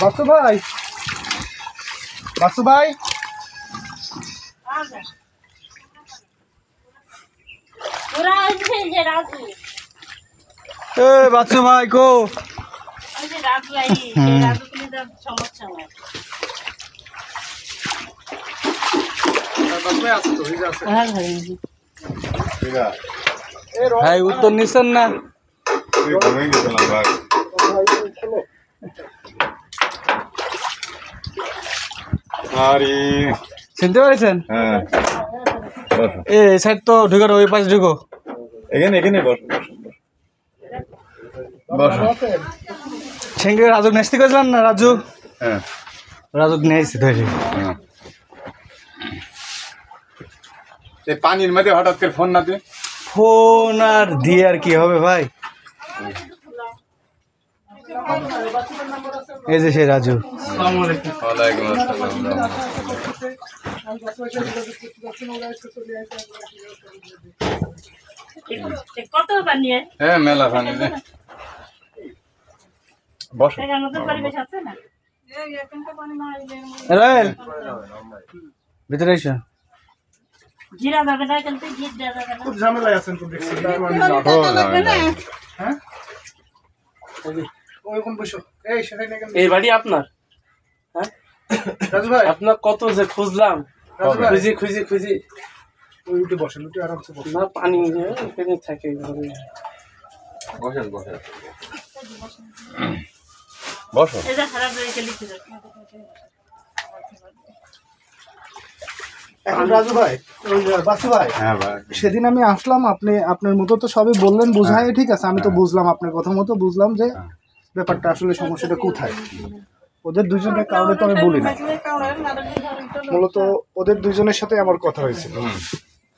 বাসু ভাই, বাসু ভাই, বাচ্চু ভাই কো ভাই উত্তর নিচ্ছেন না? চিনতে পারছেন? এই সাইড তো ঢুকার ওই পাশে ঢুকো। এখানে এখানে সেঙ্গে রাজুক নেস্তি করেছিলাম না? রাজু, হ্যাঁ রাজুক নিয়েছি ধরে। পানির মধ্যে হঠাৎ করে ফোন না দিয়ে ফোন আর দিয়ে আর কি হবে ভাই? এই যে সেই রাজু। কত পানি? হ্যাঁ মেলা পানি। বসো ভিতরে এসো। জিরা যাবে না কিন্তু ঘি দেওয়া যাবে না। খুব ঝামেলায় আছেন তো দেখছি। হ্যাঁ ওই কোন বসো। এই সেখানে এই বাড়ি আপনার? হ্যাঁ রাজু ভাই, আপনার কত যে খুঁজলাম, খুঁজি খুঁজি খুঁজি। ওই উঠে বসেন, উঠে আরামসে বসেন। না পানি এখানে থাকে। বসেন বসেন বসো। এটা খারাপ হয়ে গেলে কি হবে? এখন রাজু ভাই, ওই বাসু ভাই, সেদিন আমি আসলাম, আপনি আপনার মতো তো সবই বললেন, বোঝায় ঠিক আছে, আমি তো বুঝলাম, আপনার কথা মতো বুঝলাম যে ব্যাপারটা আসলে সমস্যাটা কোথায়। ওদের দুজনের কারণে তো আমি বলি না, মূলত ওদের দুজনের সাথে আমার কথা হয়েছিল,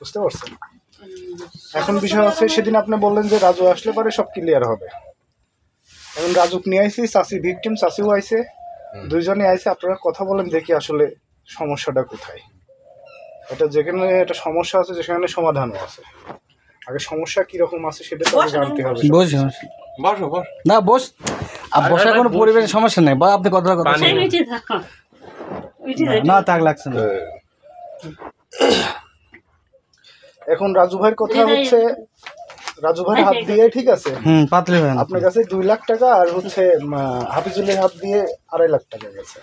বুঝতে পারছেন? এখন বিষয় আছে, সেদিন আপনি বললেন যে রাজু আসলে পরে সব ক্লিয়ার হবে। এখন রাজুক নিয়ে আইসি, চাষি ভিকটিম, চাষিও আইসে, দুইজনে আইসে। আপনারা কথা বলেন, দেখি আসলে সমস্যাটা কোথায়। এটা যেখানে একটা সমস্যা আছে, যেখানে সমাধানও আছে। আগে সমস্যা কিরকম আছে সেটা তো জানতে হবে। বসো বসো। না বস, বসার কোনো পরিবেশের সমস্যা নেই, বা আপনি কথা না তাক লাগছে না। এখন রাজু ভাইয়ের কথা হচ্ছে, রাজু ভাইয়ের হাত দিয়ে ঠিক আছে, আপনার কাছে 2 লাখ টাকা, আর হচ্ছে হাফিজুলের হাত দিয়ে 2.5 লাখ টাকা গেছে।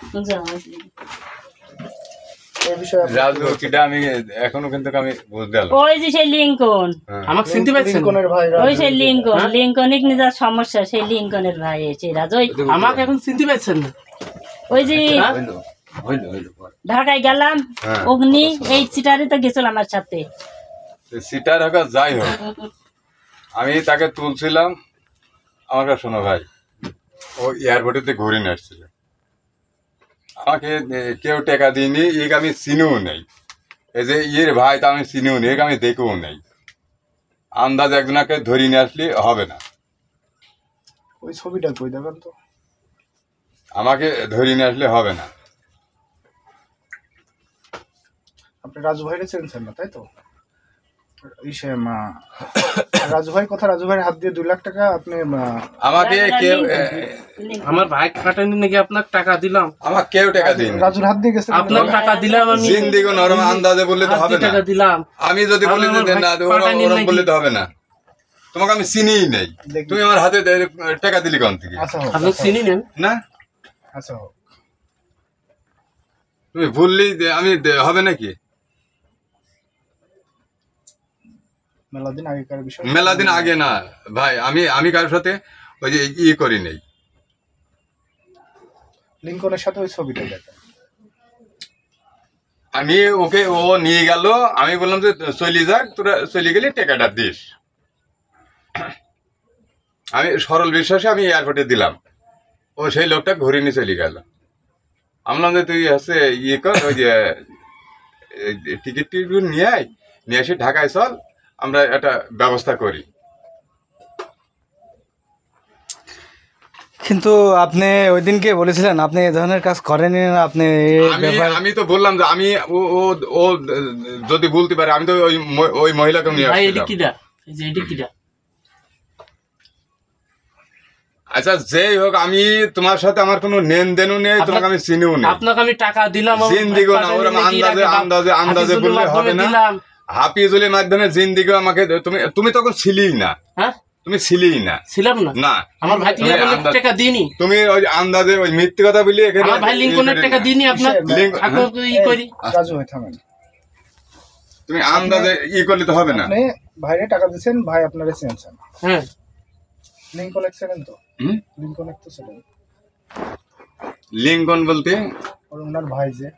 রাজু কিটা আমি এখনো কিন্তু আমি বুঝতে পারলাম। ওই যে সেই লিংকন, আমাকে চিনতে পারছেন? লিংকনের ভাই, ওই সেই লিংকন, লিংকনিক নিজের সমস্যা, সেই লিংকনের ভাই সেই রাজু। আমাকে এখন চিনতে পারছেন না? ওই যে ঢাকায় গেলাম, অগ্নি এই সিটারে তো গেছিল আমার সাথে। সিটার হোক যাই হোক, আমি তাকে তুলছিলাম। আমার কাছে শোনো ভাই, ও এয়ারপোর্টেতে ঘুরে নিয়ে আসছিল, আমাকে কেউ টাকা দিইনি, একে আমি চিনিও নেই। এই যে ইয়ের ভাই, তা আমি চিনিও নেই, একে আমি দেখেও নেই। আন্দাজ একজনকে ধরে নিয়ে আসলে হবে না। ওই ছবিটা কই দেবেন তো? আমাকে ধরে নিয়ে আসলে হবে না। আপনি রাজু ভাইরে চেনছেন না, তাই তো? রাজু ভাই কথা, রাজু ভাইয়ের হাত দিয়ে 2 লাখ টাকা আপনি আমাকে কেউ, আমার ভাই খাটানি নাকি আপনার টাকা দিলাম, আমাকে কেউ টাকা দিন, রাজুর হাত দিয়ে গেছে, আপনার টাকা দিলাম আমি। জিন্দিগি নরম আন্দাজে বললে তো হবে না। আমি যদি বলি যে না ওরকম বললে তো হবে না। তোমাকে আমি চিনিই নেই, তুমি আমার হাতে টাকা দিলি কোন থেকে? আপনি চিনি নেন না? আচ্ছা, তুমি ভুললি আমি হবে নাকি? মেলাদিন আগেকার বিষয়, মেলাদিন আগে না ভাই, আমি কারোর সাথে ওই যে করি নেই। লিংকনের সাথে ওই ছবিটা দেখেন। আমি ওকে, ও নিয়ে গেল, আমি বললাম যে চলে যাক, তোরা চলে গেলে টাকাটা দিস। আমি সরল বিশ্বাসে আমি এয়ারপোর্টে দিলাম, ও সেই লোকটা ঘুরে নিয়ে চলে গেল। আমি বললাম যে তুই হচ্ছে কর, ওই যে টিকিট নিয়ে আয়, নিয়ে এসে ঢাকায় চল, আমরা একটা ব্যবস্থা করি। কিন্তু আপনি ওই দিনকে বলেছিলেন আপনি এই ধরনের কাজ করেনি না, আপনি এই ব্যাপার আমি তো বললাম যে আমি ও যদি বলতে পারে আমি তো ওই মহিলাকে নিয়ে ভাই এটি আসছিলাম। কিডা এই যে এটি কিডা আচ্ছা যেই হোক আমি তোমার সাথে আমার কোনো লেনদেনও নেই, তোমাকে আমি চিনিও নেই। আপনাকে আমি টাকা দিলাম জিন্দিগো না, ওরকম আন্দাজে বললে হবে না। হাফিজুলের মাধ্যমে জিন্দিগো আমাকে তুমি তখন ছিলিই না, হ্যাঁ তুমি ছিলিই না। ছিলাম না না আমার ভাই তুমি আন্দাজ- টাকা দিইনি তুমি ওই আন্দাজে ওই মিথ্যে কথা বলি এখানে আমার ভাই লিঙ্কনের টাকা দিইনি আপনার লিঙ্ক- আপনার তো ই করি রাজু ভাই থামেন, তুমি আন্দাজে করলে তো হবে না। আপনি ভাইরে টাকা দিচ্ছেন, ভাই আপনারে চেনছেন, হ্যাঁ লিঙ্ক কানেক্ট ছিলেন তো, হুম? লিঙ্ক কানেক্ট তো ছিলেন, লিঙ্কন বলতে ওর ওনার ভাই যে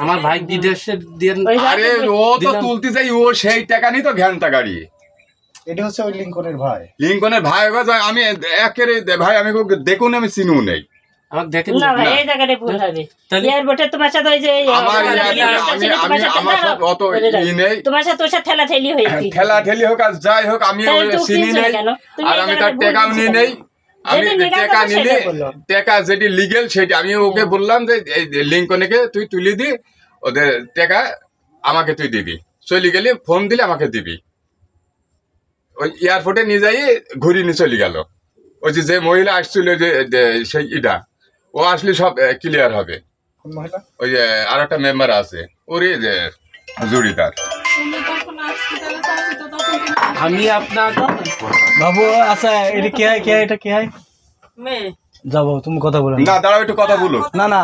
আমার ভাই বিদেশে দিয়ে ওই যে আরে ও তো দিলাম। তুলতে যাই, ও সেই টাকা নিয়ে তো ঘ্যানটা গাড়ি। এটা হচ্ছে ওই লিঙ্কনের ভাই। লিঙ্কনের ভাই হোক, আমি একেবারে ভাই আমি দেখুন আমি চিনিও নেই। আমাকে দেখেন না ভাই না। এই জায়গাটা ভুল হবে। তাহলে- এয়ারপোর্টে তোমার সাথে ওই যে আমার আমার সাথে অত ই নেই, তোমার সাথে ওর সাথে ঠেলাঠেলি হয়েছে। ঠেলা ঠেলি হোক আর যাই হোক আমি তাহলে ওই তো চিনি চিনছো না নেই, কেন? তুমি আর এই আমি জায়গাটা তার টাকাও ভুল নিয়ে বুঝছো নেই। আমি যেটা legal টাকা কথা নিলে সেটা বললো। টাকা যেটি লিগেল সেটি আমি ওকে বললাম যে এই লিঙ্কনকে তুই তুলে দি, ওদের টাকা আমাকে তুই দিবি, চলে গেলে ফোন দিলে আমাকে দিবি। ওই এয়ারপোর্টে নিয়ে যাই ঘুরিয়ে নিয়ে চলে গেল। ওই যে মহিলা আসছিল যে সেই ইটা, ও আসলে সব ক্লিয়ার হবে। কোন মহিলা? ওই যে আর একটা মেম্বার আছে ওরে যে জুড়িদার। আমি আপনার বাবু আচ্ছা এটা কে হয়, কে হয়, এটা কে হয়? যাবো তুমি কথা বলো না দাঁড়াও একটু কথা বলো। না না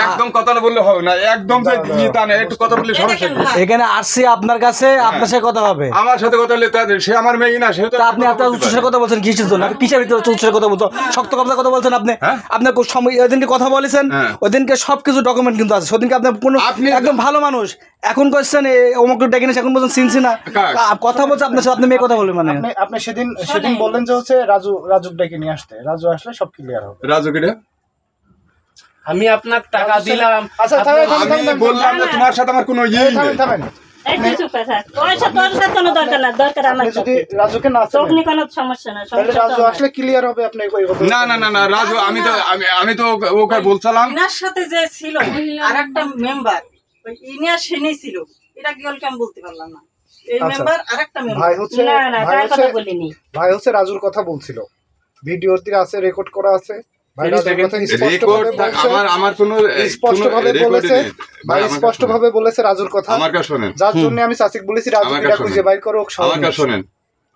একদম কথা না বললে হবে না, একদম যে তা না, একটু কথা বললে সমস্যা কি? এখানে আসছি আপনার কাছে, আপনার সাথে কথা হবে। আমার সাথে কথা বললে সে আমার মেয়ে না, সে তো তা আপনি আপনার উচ্চস্বরে কথা বলছেন কিসের জন্য? কিসের ভিতরে উচ্চস্বরে কথা বলছো? শক্ত কথা বলছেন আপনি। হ্যাঁ? আপনার সময় ওইদিনকে কথা বলেছেন, হ্যাঁ। ওইদিনকে সবকিছু ডকুমেন্ট কিন্তু আছে। সেদিনকে আপনার কোনো আপনি- একদম ভালো মানুষ, এখন করছেন অমুক ডেকে নিয়েছে, এখন বলছেন চিনছি না। কাক। কথা বলছে আপনার সাথে, আপনি মেয়ে কথা বলবেন মানে। আপনি সেদিন বললেন যে হচ্ছে রাজু ডেকে নিয়ে আসতে, রাজু আসলে সব ক্লিয়ার হবে। রাজু কিরে আমি আপনার টাকা দিলাম আচ্ছা থামেন, থামেন, আমি থামেন, বললাম যে তোমার সাথে আমার কোনো ইয়ে থামেন, নেই। থামেন। এই তুই চুপ করে থাক। ওর সাথে তোর সাথে কোনো দরকার না, দরকার আমার আপনি যদি সাথে। রাজুকে না চোখ চেনেন, নিয়ে কোনো সমস্যা না, তাহলে সমস্যা তো রাজু আমার। আসলে ক্লিয়ার হবে। আপনি ওই কথা না না না না রাজু আমি তো ওকে বলছিলাম ইনার সাথে যে ছিল আর একটা মেম্বার, ওই ইনিয়া সেনেই ছিল, এটা কি হল আমি বলতে পারলাম না। এই আচ্ছা। মেম্বার আর একটা মেম্বার ভাই হচ্ছে না না ভাই তার কথা হচ্ছে বলিনি। ভাই হচ্ছে রাজুর কথা বলছিল, ভিডিওতে আছে, রেকর্ড করা আছে। ভাই রাজুর কথা রেকর্ড স্পষ্টভাবে বলছে, আমার কোনো স্পষ্টভাবে বলেছে, ভাই স্পষ্টভাবে বলেছে রাজুর কথা। আমার কাছে শোনেন, যার জন্য আমি সাসিক বলেছি রাজু আমার কিরা কাছে খুঁজে বাইর করো, আমার কাছে শোনেন,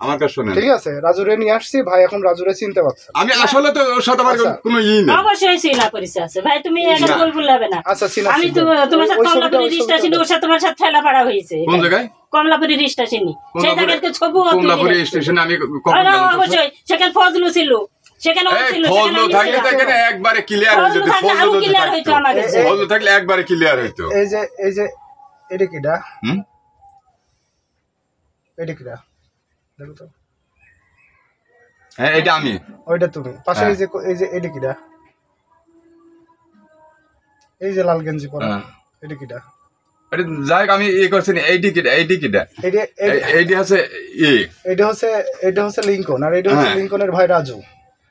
আমার কাছে শোনেন। ঠিক আছে? রাজুরে নিয়ে আসছি, ভাই এখন রাজুরে চিনতে পারছে। আমি আসলে তো ওর সাথে আমার আচ্ছা। কোনো ই নেই। অবশ্যই চিনা পরিচয় আছে ভাই, তুমি এটা না। বলবো না। আচ্ছা চিনা আমি তো তোমার সাথে কমলাপুরি রিস্টা চিনি, ওর সাথে তোমার সাথে ঠেলা পাড়া হয়েছে। কোন জায়গায়? কমলাপুরি রিস্টা চিনি, সেই জায়গাতে ছবি কমলাপুরি স্টেশনে আমি কখন গেলাম? অবশ্যই সেখানে ফজলু ছিল, সেখানে ও ছিল, ফজলু সেখানে থাকলে তো এখানে একবারে ক্লিয়ার হয়ে যেত। আরো ক্লিয়ার হইতো আমার কাছে। ফজলু থাকলে একবারে ক্লিয়ার হইতো। এই যে এটা কিডা, হুম? এটা কিডা দেখো তো, হ্যাঁ এটা আমি। ওইটা তুমি পাশে। হ্যাঁ। এই যে এটা কিডা, এই যে লাল গেঞ্জি পরা, হ্যাঁ। এটা কিডা? আরে যাই হোক, আমি ই করছি এইটি কিটা এইটি আছে ই। এটা হচ্ছে লিঙ্কন, আর এটা হচ্ছে হ্যাঁ। লিঙ্কনের ভাই রাজু।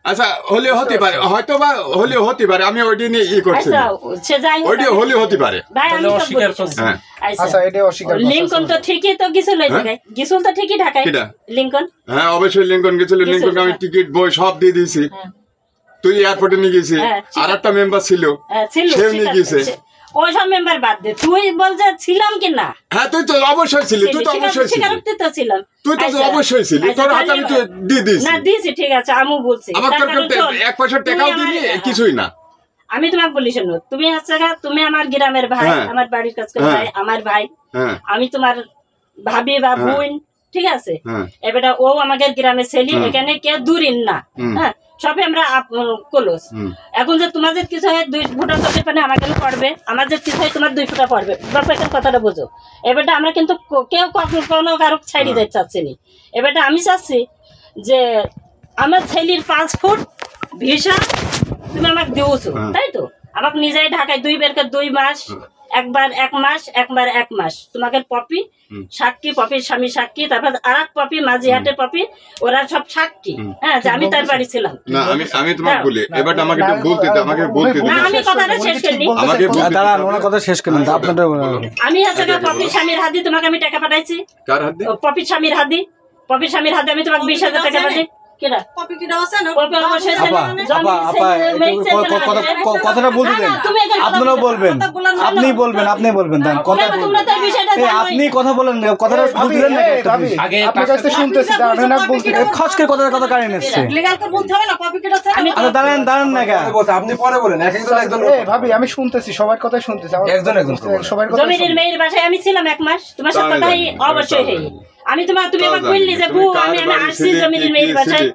আচ্ছা হলে হতে পারে, হয়তো বা হলে হতে পারে, আমি ওইটি নিয়ে ই করছি আচ্ছা সে যাই হোক, ওইটি হলে হতে পারে। ভাই আমি তাহলে তো অস্বীকার বলছি। করছি। হ্যাঁ আচ্ছা আচ্ছা এটা অস্বীকার করছে। লিঙ্কন তো ঠিকই তো গিয়েছিল এই জায়গায়, গিয়েছিল তো ঠিকই ঢাকায় কিটা? লিঙ্কন। হ্যাঁ অবশ্যই লিঙ্কন গেছিল, লিঙ্কনকে আমি টিকিট বই সব দিয়ে দিয়েছি। হ্যাঁ। তুই এয়ারপোর্টে নিয়ে গেছিস, হ্যাঁ, ঠিক আর একটা মেম্বার ছিল ছিল সেও ঠিক নিয়ে আছে। গিয়েছে। ওই সব মেম্বার বাদ দে, তুই বল যে ছিলাম কি না। হ্যাঁ তুই তো অবশ্যই ছিলি, তুই তো অবশ্যই ছিলি, স্বীকারোক্তি তো ছিলাম। তুই তো আচ্ছা, অবশ্যই ছিলি, আচ্ছা, তোর হাতে আমি তো দিয়ে দিয়েছি। না দিয়েছি ঠিক আছে, আমি বলছি আমার তার তোর কারণ শোন, এক পয়সা টাকাও তুমি দিবি আমার- কিছুই না। আমি তোমাকে বলি শোনো, তুমি হচ্ছে তুমি আমার গ্রামের ভাই, হ্যাঁ। আমার বাড়ির কাছে হ্যাঁ। ভাই, আমার ভাই, হ্যাঁ আমি তোমার ভাবি বা হ্যাঁ। বোন, ঠিক আছে? হ্যাঁ এবারে ও আমাদের গ্রামের ছেলে, হুম। এখানে কে দূরিন না, হুম। হ্যাঁ সবে আমরা কলস। হুম। এখন যে তোমাদের কিছু হয় 2 ফুটা চোখের পানি আমার কেন পড়বে, আমার যে কিছু হয় তোমার 2 ফুটা পড়বে, ব্যাপারটার কথাটা বোঝো। এবারটা আমরা কিন্তু কেউ কখনো কারো ছাড়ি দিতে চাচ্ছি না। এবারটা আমি চাচ্ছি যে আমার ছেলের 5 ফুট ভিসা তুমি আমাকে দিয়েছো, হ্যাঁ। তাই তো? আমাকে নিজেই ঢাকায় 2 মাস একবার 1 মাস, একবার 1 মাস। তোমাকে পপি সাক্ষী, পপির স্বামী সাক্ষী, তারপর আর এক পপি মাঝিহাটের পপি, ওরা সব সাক্ষী। হ্যাঁ, যে আমি তার বাড়ি ছিলাম। না আমি তোমাকে বলি, এবার আমাকে একটু বলতে দাও, আমাকে বলতে না, দাও, আমি কথাটা শেষ করিনি। আমাকে বলতে দাও। দাঁড়ান, ওনার কথা শেষ করেন, আপনাদের আমি হচ্ছে পপির স্বামীর হাত দিয়ে তোমাকে আমি টাকা পাঠাইছি। কার হাত দিয়ে? পপির স্বামীর হাত দিয়ে, পপির স্বামীর হাতে আমি তোমাকে 20,000 টাকা পাঠাই। কিরা কপি কিটা আছে না? পপি অবশ্যই আপা আপা কথাটা বলতে দেন, আপনারাও বলবেন, আপনি বলবেন দেন কথা তোমরা তো বিষয়টা এই আপনি কথা বলেন, কথাটা বলতে দেন না একটা ভাবি, please। আগে আপনার কাছে শুনতেছি, দাঁড়ান না বলতে। খচকে কথা কারেন্ট এসছে। লিগ্যাল করে বলতে হবে না কপি কিটা আছে না? আচ্ছা দাঁড়ান না গা, আপনি পরে বলেন, এক একজন একজন ভাবি আমি শুনতেছি, সবার কথাই শুনতেছি, একজন সবার কথা জমির মেয়ের বাসায় আমি ছিলাম 1 মাস। তোমার সাথে কথা অবশ্যই হই। আমি তুমি আমাকে বললি যে বউ আমি আসছি জমির মেয়ের বাসায়,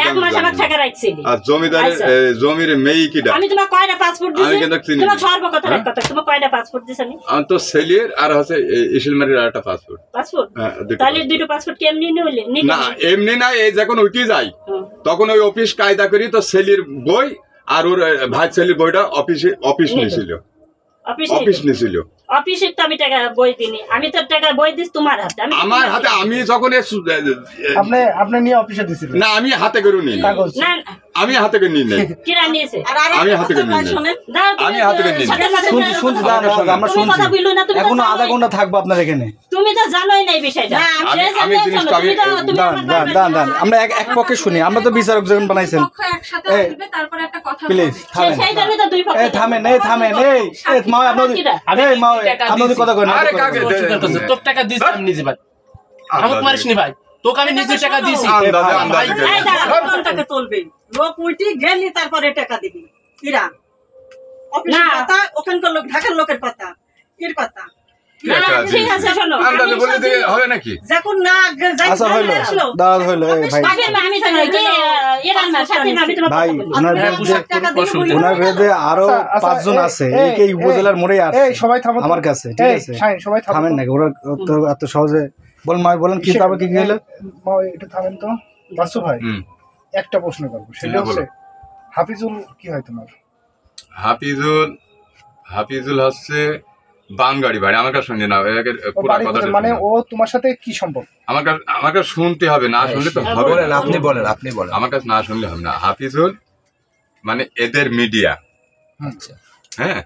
1 মাস আমার টাকা রাখছিলি। আর জমিদারের জমির মেয়ে কিটা? আমি তোমার কয়টা পাসপোর্ট আমি কিন্তু দিছি? চিনি তোমার না। সর্বকথা এক কথা, তোমার কয়টা পাসপোর্ট দিছ? আমি তো সেলির আর হচ্ছে ইসিলমারির আরেকটা পাসপোর্ট। পাসপোর্ট দুটো তাহলে দুটো পাসপোর্ট কেমনি নিলে না, এমনি না, এই যখন উঠে যাই তখন ওই অফিস কায়দা করি তো সেলির বই আর ওর ভাই সেলির বইটা অফিস নিয়েছিল, অফিস নিয়েছিল। অফিসে তো আমি টাকা বই দিনি, আমি তো টাকা বই দিস তোমার হাতে। আমার হাতে আমি যখন আপনি নিয়ে অফিসে দিছিলেন? না, আমি হাতে করে নিই, কাগজ না আমি হাতে করে নিই নাই, কিরা নিয়েছে? আর আরেকটা আমি হাতে করে কথা নিই। শোনেন, দাও, তুমি আমি হাতে করে নিই। সাথে সাথে শুনছি দাঁড়ান, আমরা তুমি কথা শুনছি, বললো না, তুমি তো এখনো জানোই। আধা ঘন্টা থাকবো আপনার এখানে। তুমি তো জানোই না এই বিষয়টা। না, সে আমি জানে, জিনিসটা তুমি তো- তুমি আমার বাবার- দাঁড়ান আমরা এক পক্ষে শুনি, আমরা তো বিচারক যখন বানাইছেন। পক্ষ একসাথে এই, আসবে, তারপরে একটা কথা প্লিজ হবে। থামেন, সেই জন্য তো দুই পক্ষ। থামেন মা আপনাদের কথা করেন। আরে কাকে অস্বীকার করছে, তোর টাকা দিয়েছি আমি নিজে ভাই, আমাকে মারিস নি ভাই, তোকে আমি নিজে টাকা দিয়েছি। আন্দাজে আন্দাজে করে। এই দাঁড়াও। কোন টাকা তুলবে? লোক উল্টি গেলি তারপরে টাকা দিবি। কিরা অফিসের না। কথা, ওখানকার লোক, ঢাকার লোকের কথা, এর কথা। না, ঠিক আছে, শোনো। আন্দাজে বলে দিলে হবে নাকি? যখন না আচ্ছা হইলো, দাঁড়ান হইলো, এই ভাই আমি তো কি এরা না সাথে না, আমি তোমার ভাই কথা বলি। ওনার আপনি বিরুদ্ধে টাকা দিয়ে বলুন। ওনার বিরুদ্ধে আরো আচ্ছা, 5 জন আছে, এই উপজেলার মোড়ে আছে এই সবাই থামো তো। আমার কাছে, ঠিক এই, আছে? শাহিন, সবাই থামো থামেন তো। নাকি ওরা তো এত সহজে বলেন, মা বলেন কি তারপর কি হলো? মা, একটু থামেন তো। বাসু ভাই, হুম। একটা প্রশ্ন করবো, সেটা হ্যাঁ, হচ্ছে বলো। হাফিজুল কি হয় তোমার? হাফিজুল হচ্ছে বাংগাড়ি বাড়ি, আমার কাছে শুনছে না, ও পুরো বাড়ি কথা কোথায়? মানে ও তোমার সাথে কি সম্পর্ক? আমার কাছে শুনতে হবে, না শুনলে তো হবে বলেন, না। আপনি বলেন, আপনি বলেন। আমার কাছে না শুনলে হবে না। হাফিজুল মানে এদের মিডিয়া, আচ্ছা, হ্যাঁ,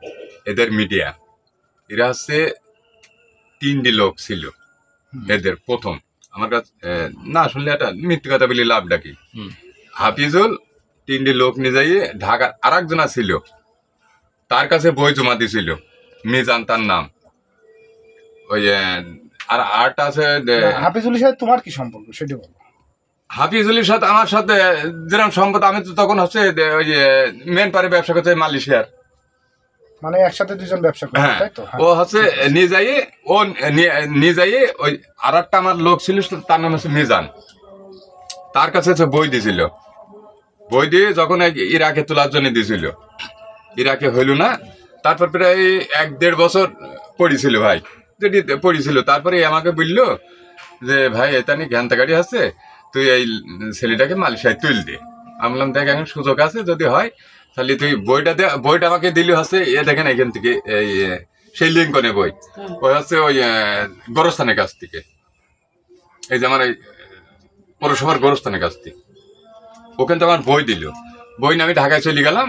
এদের মিডিয়া, এরা হচ্ছে 3টি লোক ছিল এদের প্রথম। আমার কাছে না শুনলে একটা মিথ্যে কথা বলি লাভ ডাকি। হাফিজুল 3টি লোক নিয়ে যাইয়ে ঢাকার আর একজনা ছিল, তার কাছে বই জমা দিছিল, মিজান তার নাম। ওই আর আরটা আছে হাফিজুলের সাথে তোমার কি সম্পর্ক সেটা বলো। হাফিজুলের সাথে আমার সাথে যেরকম সম্পদ, আমি তো তখন হচ্ছে ওই যে মেন পারে ব্যবসা করছে মালয়েশিয়ার। মানে একসাথে দুজন ব্যবসা করে, হ্যাঁ, তাই তো? হ্যাঁ। ও হচ্ছে নিয়ে যাইয়ে নিয়ে যাইয়ে ওই আর একটা আমার লোক ছিল, তার নাম হচ্ছে মিজান, তার কাছে হচ্ছে বই দিছিল। বই দিয়ে যখন ইরাকে তোলার জন্য দিছিল, ইরাকে হইল না, তারপর প্রায় 1-1.5 বছর পড়েছিল ভাই, যেটি পড়েছিল। তারপরে আমাকে বললো যে ভাই এটা নিয়ে ঘ্যান্তা গাড়ি আছে, তুই এই ছেলেটাকে মালয়েশিয়ায় তুল দে। আমি বললাম দেখ এখন সুযোগ আছে, যদি হয় তাহলে তুই বইটা আমাকে দিলি হচ্ছে দেখেন এখান থেকে এই সেই লিঙ্কনে বই, ওই হচ্ছে ওই গোরস্থানের কাছ থেকে, এই যে আমার এই পৌরসভার গোরস্থানের কাছ থেকে, ওখান থেকে আমার বই দিল। বই নিয়ে আমি ঢাকায় চলে গেলাম,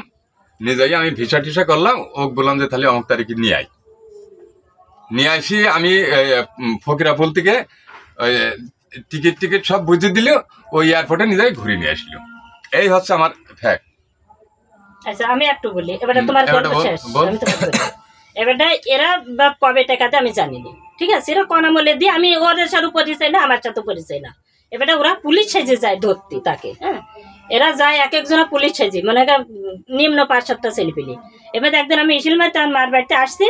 নিয়ে যাই আমি ভিসা টিসা করলাম, ওকে বললাম যে তাহলে অমুক তারিখে নিয়ে আসি। আমি ফকিরাপুল থেকে টিকিট সব বুঝে দিল, ওই এয়ারপোর্টে নিয়ে যাই ঘুরে নিয়ে আসলো। এই হচ্ছে আমার ফ্যাক্ট। আচ্ছা আমি একটু বলি, এবারে তোমার এবারে গল্প বল, শেষ। বল। আমি তোমাকে বলি। এবারে এরা বা কবে টাকাতে আমি জানি না, ঠিক আছে? এরা কোন আমলে দিয়ে, আমি ওদের সাথে পরিচয় না, আমার সাথে পরিচয় না। এবারে ওরা পুলিশ সেজে যায় ধরতে তাকে, হ্যাঁ, এরা যায় এক একজনা পুলিশ সেজে, মনে হয় নিম্ন 5-7টা ছেলে পেলে। এবারে একদিন আমি ইসিলমার তার মার বাড়িতে আসছি,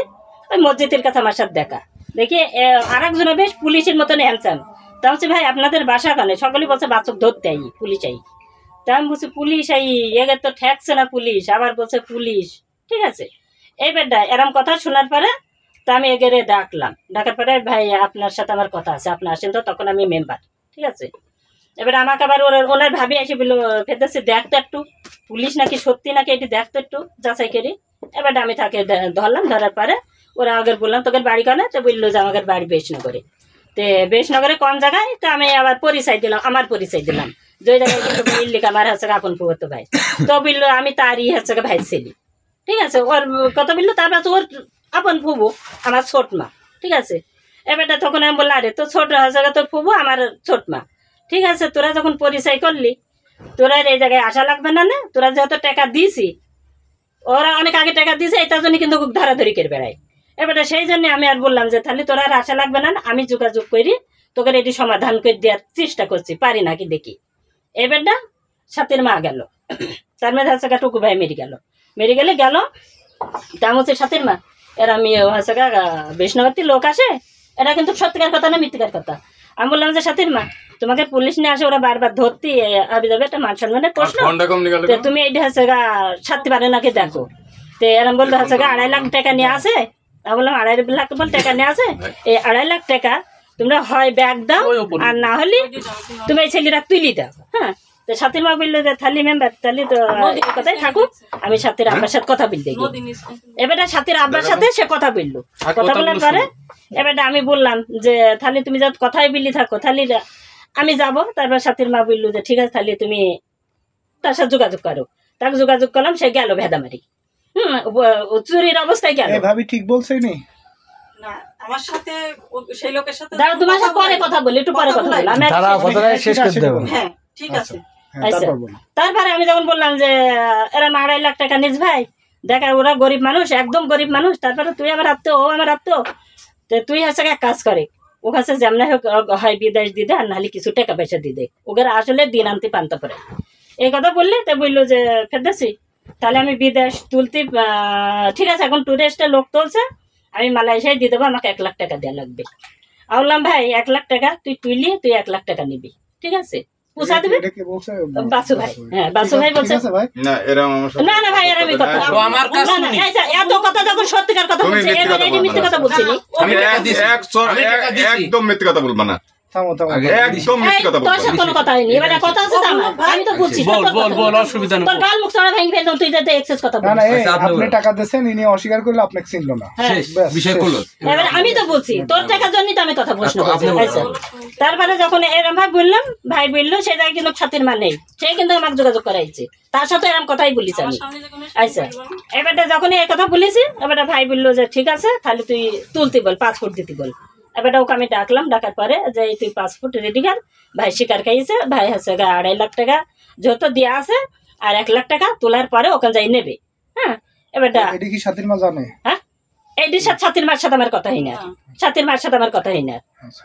ওই মসজিদের কাছে আমার সাথে দেখা দেখি আর একজনা বেশ পুলিশের মতন হ্যান্ডসাম। তা হচ্ছে ভাই আপনাদের বাসা কানে, সকলে বলছে বাচ্চক ধরতে আই, পুলিশ আই। তা আমি বলছি পুলিশ আই, এগে তো ঠেকছে না পুলিশ, আবার বলছে পুলিশ, ঠিক আছে? এইবারটা এরম কথা শোনার পরে তা আমি এগেরে ডাকার পরে ভাই আপনার সাথে আমার কথা আছে, আপনি আসেন তো। তখন আমি মেম্বার, ঠিক আছে? এবার আমাকে আবার ওনার ভাবি এসে বললো ফেরতেছে দেখতো একটু পুলিশ নাকি সত্যি নাকি এটি দেখতো একটু যাচাই করি। এবার আমি তাকে ধরলাম, ধরার পরে ওরা আগের বললাম তোকে বাড়ি কানে, তো বললো যে আমাদের বাড়ি বেশনগরে। তে বেশনগরে কোন জায়গায়, তো আমি আবার পরিচয় দিলাম, আমার পরিচয় দিলাম যে ওই জায়গায় কিন্তু ইল্লিক আমার হচ্ছে আপন ফুবত ভাই। তো বললো আমি তারই হচ্ছে ভাই ছিলি, ঠিক আছে। ওর কথা বললো, তারপর ওর আপন ফুবু আমার ছোট মা, ঠিক আছে। এবারটা তখন আমি বললাম আরে তো ছোট হচ্ছে তোর ফুবু আমার ছোট মা, ঠিক আছে। তোরা যখন পরিচয় করলি, তোরা এই জায়গায় আসা লাগবে না, না তোরা যেহেতু টাকা দিয়েছি, ওরা অনেক আগে টাকা দিয়েছে, এটার জন্য কিন্তু ধরাধরি করে বেড়ায়। এবারে সেই জন্য আমি আর বললাম যে তাহলে তোরা আর আশা লাগবে না, আমি যোগাযোগ করি তোকে এটি সমাধান করে দেওয়ার চেষ্টা করছি, পারি নাকি দেখি। এবারটা সাথীর মা গেল, তার মেয়ে হচ্ছে টুকু ভাই মেরে গেলে গেল। তা হচ্ছে সাথীর মা, এরা আমি হচ্ছে বিষ্ণুবর্তী লোক আসে, এটা কিন্তু সত্যিকার কথা না মিথ্যিকার কথা। আমি বললাম যে সাথীর মা, তোমাকে পুলিশ নিয়ে আসে, ওরা বারবার ধরতে আবি যাবে, একটা মান সম্মানের প্রশ্ন, তুমি এইটা হচ্ছে সারতে পারে নাকি দেখো। তো এরম বলতে হচ্ছে 2.5 লাখ টাকা নিয়ে আসে। আমি বললাম 2.5 লাখ বল টাকা নিয়ে আসে, এই 2.5 লাখ টাকা তোমরা হয় ব্যাগ দাও, আর না হলে তুমি এই ছেলেরা তুলি দাও। হ্যাঁ, তো সাথীর মা বললো যে থালি মেম্বার তাহলে তো কথাই থাকুক, আমি সাথীর আব্বার সাথে কথা বলতে গিয়ে এবারটা সাথীর আব্বার সাথে সে কথা বললো। কথা বলার পরে এবারটা আমি বললাম যে তাহলে তুমি যত কথাই বললি থাকো, তাহলে আমি যাব। তারপর সাথীর মা বললো যে ঠিক আছে তাহলে তুমি তার সাথে যোগাযোগ করো। তাকে যোগাযোগ করলাম, সে গেল ভেদামারি। চুরির অবস্থায় গেল। ভাবি ঠিক বলছে নি না আমার সাথে সেই লোকের সাথে দাঁড়াও, তোমার সাথে পরে কথা বলি, একটু পরে কথা বলি। তারা কথাটা শেষ করতে হবে। হ্যাঁ ঠিক আছে। তারপরে আমি যখন বললাম যে এরা 2.5 লাখ টাকা নিস ভাই, দেখা ওরা গরিব মানুষ, একদম গরিব মানুষ, তারপরে তুই আমার আত্ম, ও আমার আত্ম, তো তুই হচ্ছে এক কাজ করে ও কাছে যেমন হোক হয় বিদেশ দিদে, আর নাহলে কিছু টাকা পয়সা দিদে, ওদের আসলে দিন আনতে পানতে পারে। এই কথা বললে তো বললো যে ফেরদাসি তাহলে আমি বিদেশ তুলতে, ঠিক আছে এখন টুরিস্টের লোক তুলছে, আমি মালয়েশিয়ায় দিয়ে দেবো, আমাকে 1 লাখ টাকা দেওয়া লাগবে। আমি বললাম ভাই 1 লাখ টাকা তুই তুইলি, তুই 1 লাখ টাকা নিবি, ঠিক আছে পুষা দিবি। বাসু ভাই, হ্যাঁ বাসু ভাই বলছে না না ভাই এরকম কথা, এত কথা যখন সত্যিকার কথা বলছে, এর মিথ্যে কথা বলছি একদম মিথ্যে কথা বলবা না, একদম মিথ্যে কথা বলবা তোর সাথে কোনো কথা হয়নি। এবারে কথা আছে তো আমার, আমি তো বলছি বল অসুবিধা নেই, তোর গাল মুখ ছড়া ভেঙে ফেলতাম, তুই যাতে এক্সেস কথা না বলিস। না আপনি টাকা দিয়েছেন, ইনি অস্বীকার করলে আপনাকে চিনল না, বিষয় করলো এবারে আমি তো বলছি তোর টাকার জন্যই তো আমি কথা প্রশ্ন করছি। তারপরে যখন এরম ভাই বললাম, ভাই বললো সে জায়গায় কিন্তু ছাতির মা নেই, সে কিন্তু আমাকে যোগাযোগ করাইছে, তার সাথে এরকম কথাই বলিস আমি। আচ্ছা এবারটা যখন এই কথা বলেছি, এবারটা ভাই বললো যে ঠিক আছে তাহলে তুই তুলতে বল, পাসপোর্ট দিতে বল। এবারটা ওকে আমি ডাকলাম, ডাকার পরে যে তুই পাসপোর্ট রেডি কর। ভাই স্বীকার খাইছে, ভাই হচ্ছে 2.5 লাখ টাকা যেহেতু দেওয়া আছে, আর 1 লাখ টাকা তোলার পরে ওখানে যাই নেবে। হ্যাঁ এবারটা এটা কি সাথীর মা জানে? হ্যাঁ এইটির সাথে ছাতির মার সাথে আমার কথা হয় না, ছাতির মার সাথে আমার কথা হয় না,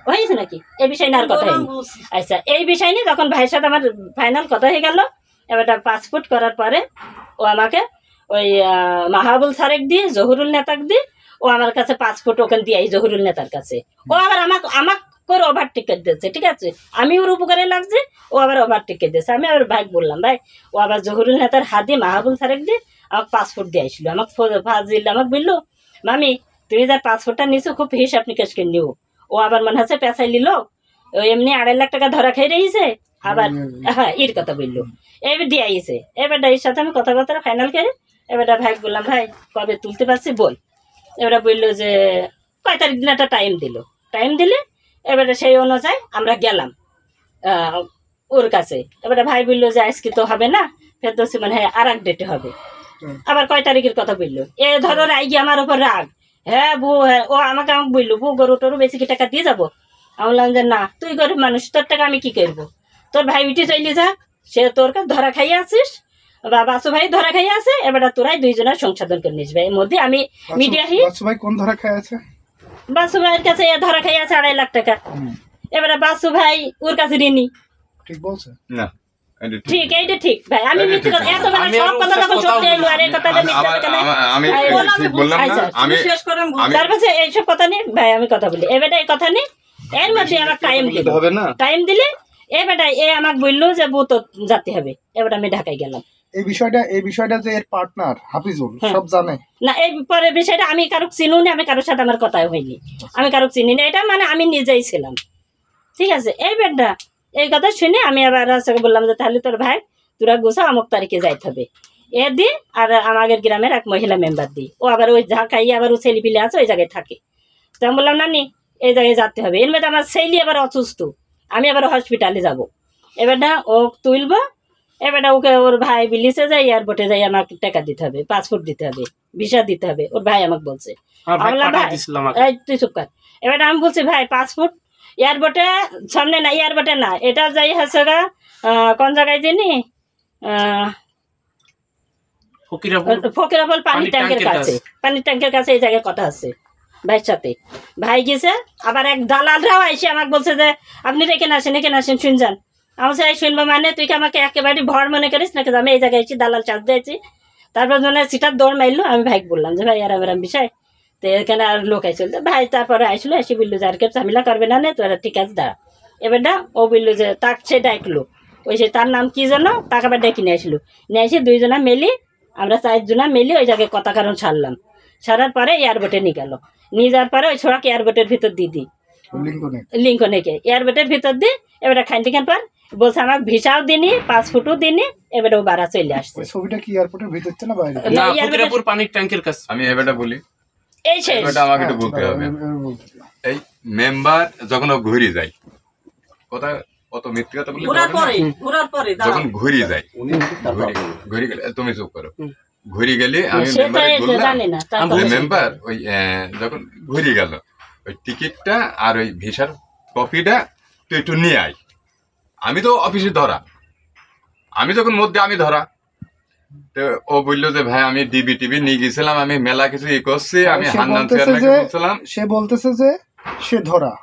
হয়েছে নাকি এই বিষয় না আর কথা হয়নি। আচ্ছা এই বিষয় নিয়ে যখন ভাইয়ের সাথে আমার ফাইনাল কথা হয়ে গেল, এবারটা পাসপোর্ট করার পরে ও আমাকে ওই মাহাবুল সারেক দিয়ে, জহুরুল নেতাক দিয়ে, ও আমার কাছে পাসপোর্ট ওখানে দিয়ে জহুরুল নেতার কাছে, ও আবার আমাকে করে ওভারটেকেট দিয়েছে, ঠিক আছে আমি ওর উপকারে লাগছে, ও আবার ওভারটেকেট দিয়েছে। আমি আবার ভাই বললাম ভাই, ও আবার জহুরুল নেতার হাত দিয়ে মাহাবুল সারেক দিয়ে আমাকে পাসপোর্ট দিয়ে আসলো, আমাকে ফাজিল আমাকে বললো মামি তুমি যার পাসপোর্টটা নিছো খুব হিসাব নিকাশ করে নিও। ও আবার মনে হচ্ছে পেঁচাই নিল, ও এমনি 2.5 লাখ টাকা ধরা খেয়ে রয়েছে, আবার হ্যাঁ এর কথা বললো। এবার দিয়ে আইছে, এবারটা এর সাথে আমি কথাবার্তা ফাইনাল করে এবারটা ভাই বললাম ভাই কবে তুলতে পারছি বল। এবারে বললো যে কয় তারিখ দিন একটা টাইম দিলে এবারে সেই অনুযায়ী আমরা গেলাম ওর কাছে। এবারে ভাই বললো যে আজকে তো হবে না, ফেরদৌসি মানে হ্যাঁ আর এক ডেটে হবে। আবার কয় তারিখের কথা বললো, এ ধরো রাইগি আমার উপর রাগ, হ্যাঁ বউ, হ্যাঁ ও আমাকে বললো বউ গরু টরু বেশি কি টাকা দিয়ে যাবো। আমি বললাম যে না তুই গরিব মানুষ, তোর টাকা আমি কি করবো, তোর ভাই উঠে চলে যা, সে তোর কাছে ধরা খাইয়ে আসিস বা বাসু ভাই ধরা খাইয়ে আছে, এবার তোরাই দুইজনের সংশোধন করে নিস। ভাই এর মধ্যে আমি মিডিয়া বাসু ভাই কোন ধরা খাই আছে? বাসু ভাইয়ের কাছে ধরা খাইয়ে আছে 2.5 লাখ টাকা। এবারে বাসু ভাই ওর কাছে ঋণী। ঠিক বলছে না ঠিক এইটা ঠিক ভাই, আমি মিথ্যে কথা এত বেলা সব কথা যখন সত্যি হইলো আর এই কথাটা মিথ্যে কথা না, আমি ঠিক বললাম না, আমি শেষ করে তারপরে এইসব কথা নিয়ে ভাই আমি কথা বলি। এবারে এই কথা নিয়ে এর মধ্যে আমার টাইম দিতে হবে না, টাইম দিলে এবারে এ আমাকে বললো যে বউ তো যেতে হবে। এবার আমি ঢাকায় গেলাম। এই বিষয়টা যে এর পার্টনার হাফিজুল সব জানে না, এই পরের বিষয়টা আমি কারোর চিনুনি, আমি কারোর সাথে আমার কথা হয়নি, আমি কারোর চিনি না, এটা মানে আমি নিজেই ছিলাম, ঠিক আছে। এই বেডটা এই কথা শুনে আমি আবার বললাম যে তাহলে তোর ভাই তোরা গোছা অমুক তারিখে যাইতে হবে। এ দিই আর আমাদের গ্রামের এক মহিলা মেম্বার দিই, ও আবার ওই যা খাইয়ে আবার ও ছেলে পিলে আছে ওই জায়গায় থাকে। তো আমি বললাম নানি এই জায়গায় যেতে হবে, এর মধ্যে আমার ছেলে আবার অসুস্থ, আমি আবার হসপিটালে যাব। এবারটা ও তুলবো, এবারটা ওকে ওর ভাই বিলিসে যাই এয়ারপোর্টে যাই আমাকে টাকা দিতে হবে, পাসপোর্ট দিতে হবে, ভিসা দিতে হবে, ওর ভাই আমাকে বলছে। আমি বললাম ভাই এই তুই চুপ কর। এবারটা আমি বলছি ভাই পাসপোর্ট এয়ারপোর্টে সামনে না, এয়ারপোর্টে না, এটা যাই হচ্ছে গা কোন জায়গায় জানি ফকিরাবল পানির ট্যাঙ্কের কাছে, পানির ট্যাঙ্কের কাছে এই জায়গায় কথা আছে ভাইয়ের সাথে। ভাই গেছে, আবার এক দালালরাও এসে আমাকে বলছে যে আপনি এখানে আসেন শুনছেন। আমি চাই শুনবো মানে তুই কি আমাকে একেবারে ভর মনে করিস নাকি? আমি এই জায়গায় এসেছি, দালাল চার্জ দিয়েছি। তারপর মানে সিটার দৌড় মারলো, আমি ভাইকে বললাম যে ভাই এরম বিষয়, তো এখানে আর লোক আইসল। ভাই তারপরে আসলো, এসে বললো যে আর কেউ ঝামেলা করবে না নে, তোরা ঠিক আছে দাঁড়া। এবার না ও বললো যে তাক সে ডাকলো, ওই সে তার নাম কি যেন, তাকে আবার ডেকে নিয়ে আসলো। নিয়ে এসে দুইজনা মিলি, আমরা 4 জনা মিলি ওই জায়গায় কথা কারণ ছাড়লাম। ছাড়ার পরে এয়ারবোর্টে নিয়ে গেল, নিয়ে যাওয়ার পরে ওই ছোড়াকে এয়ারবোর্টের ভিতর দিয়ে দিই, লিঙ্কনেকে এয়ারবোর্টের ভিতর দিই। এবার খান পর বলছে আমাকে ভিসাও দিনি, পাসপোর্টও দিনি, এবারে ও বাড়া চলে আসছে। ছবিটা কি এয়ারপোর্টের ভিতর না বাইরে? না, ফকিরাপুর পানির ট্যাঙ্কের কাছে। আমি এবারটা বলি, এই শেষ। এবারটা আমাকে একটু বলতে হবে। এই মেম্বার যখন ও ঘুরে যায়, কথা অত মিথ্যে কথা বলি, ঘোরার পরে যখন ঘুরে যায়, ঘুরে গেলে তুমি চুপ করো, ঘুরে গেলে আমি মেম্বার ওই যখন ঘুরে গেল ওই টিকিটটা আর ওই ভিসার কপিটা তুই একটু নিয়ে আয়। আমি তো অফিসে ধরা, আমি যখন মধ্যে আমি ধরা, তো ও বললো যে ভাই আমি ডিবি টিভি নিয়ে গেছিলাম, আমি মেলা কিছু ই করছি, আমি হান্নান চেয়ারম্যানকে বলছিলাম। সে বলতেছে যে সে ধরা,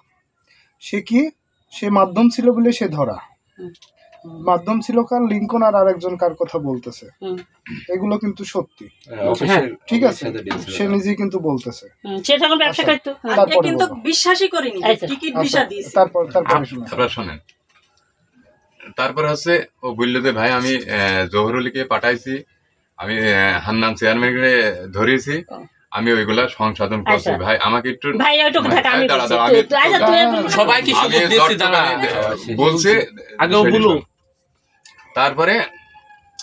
সে কি সে মাধ্যম ছিল বলে সে ধরা, মাধ্যম ছিল কার লিঙ্কন আর আরেকজন কার কথা বলতেছে, এগুলো কিন্তু সত্যি, ঠিক আছে? সে নিজেই কিন্তু বলতেছে, কিন্তু বিশ্বাসই করিনি, টিকিট ভিসা দিয়েছে। তারপর শোনেন, তারপর হচ্ছে ও বললো যে ভাই আমি জহুরুলিকে পাঠাইছি, আমি হান্নান চেয়ারম্যানকে ধরেছি, আমি ওইগুলা সংশোধন করছি। ভাই আমাকে একটু বলছে, তারপরে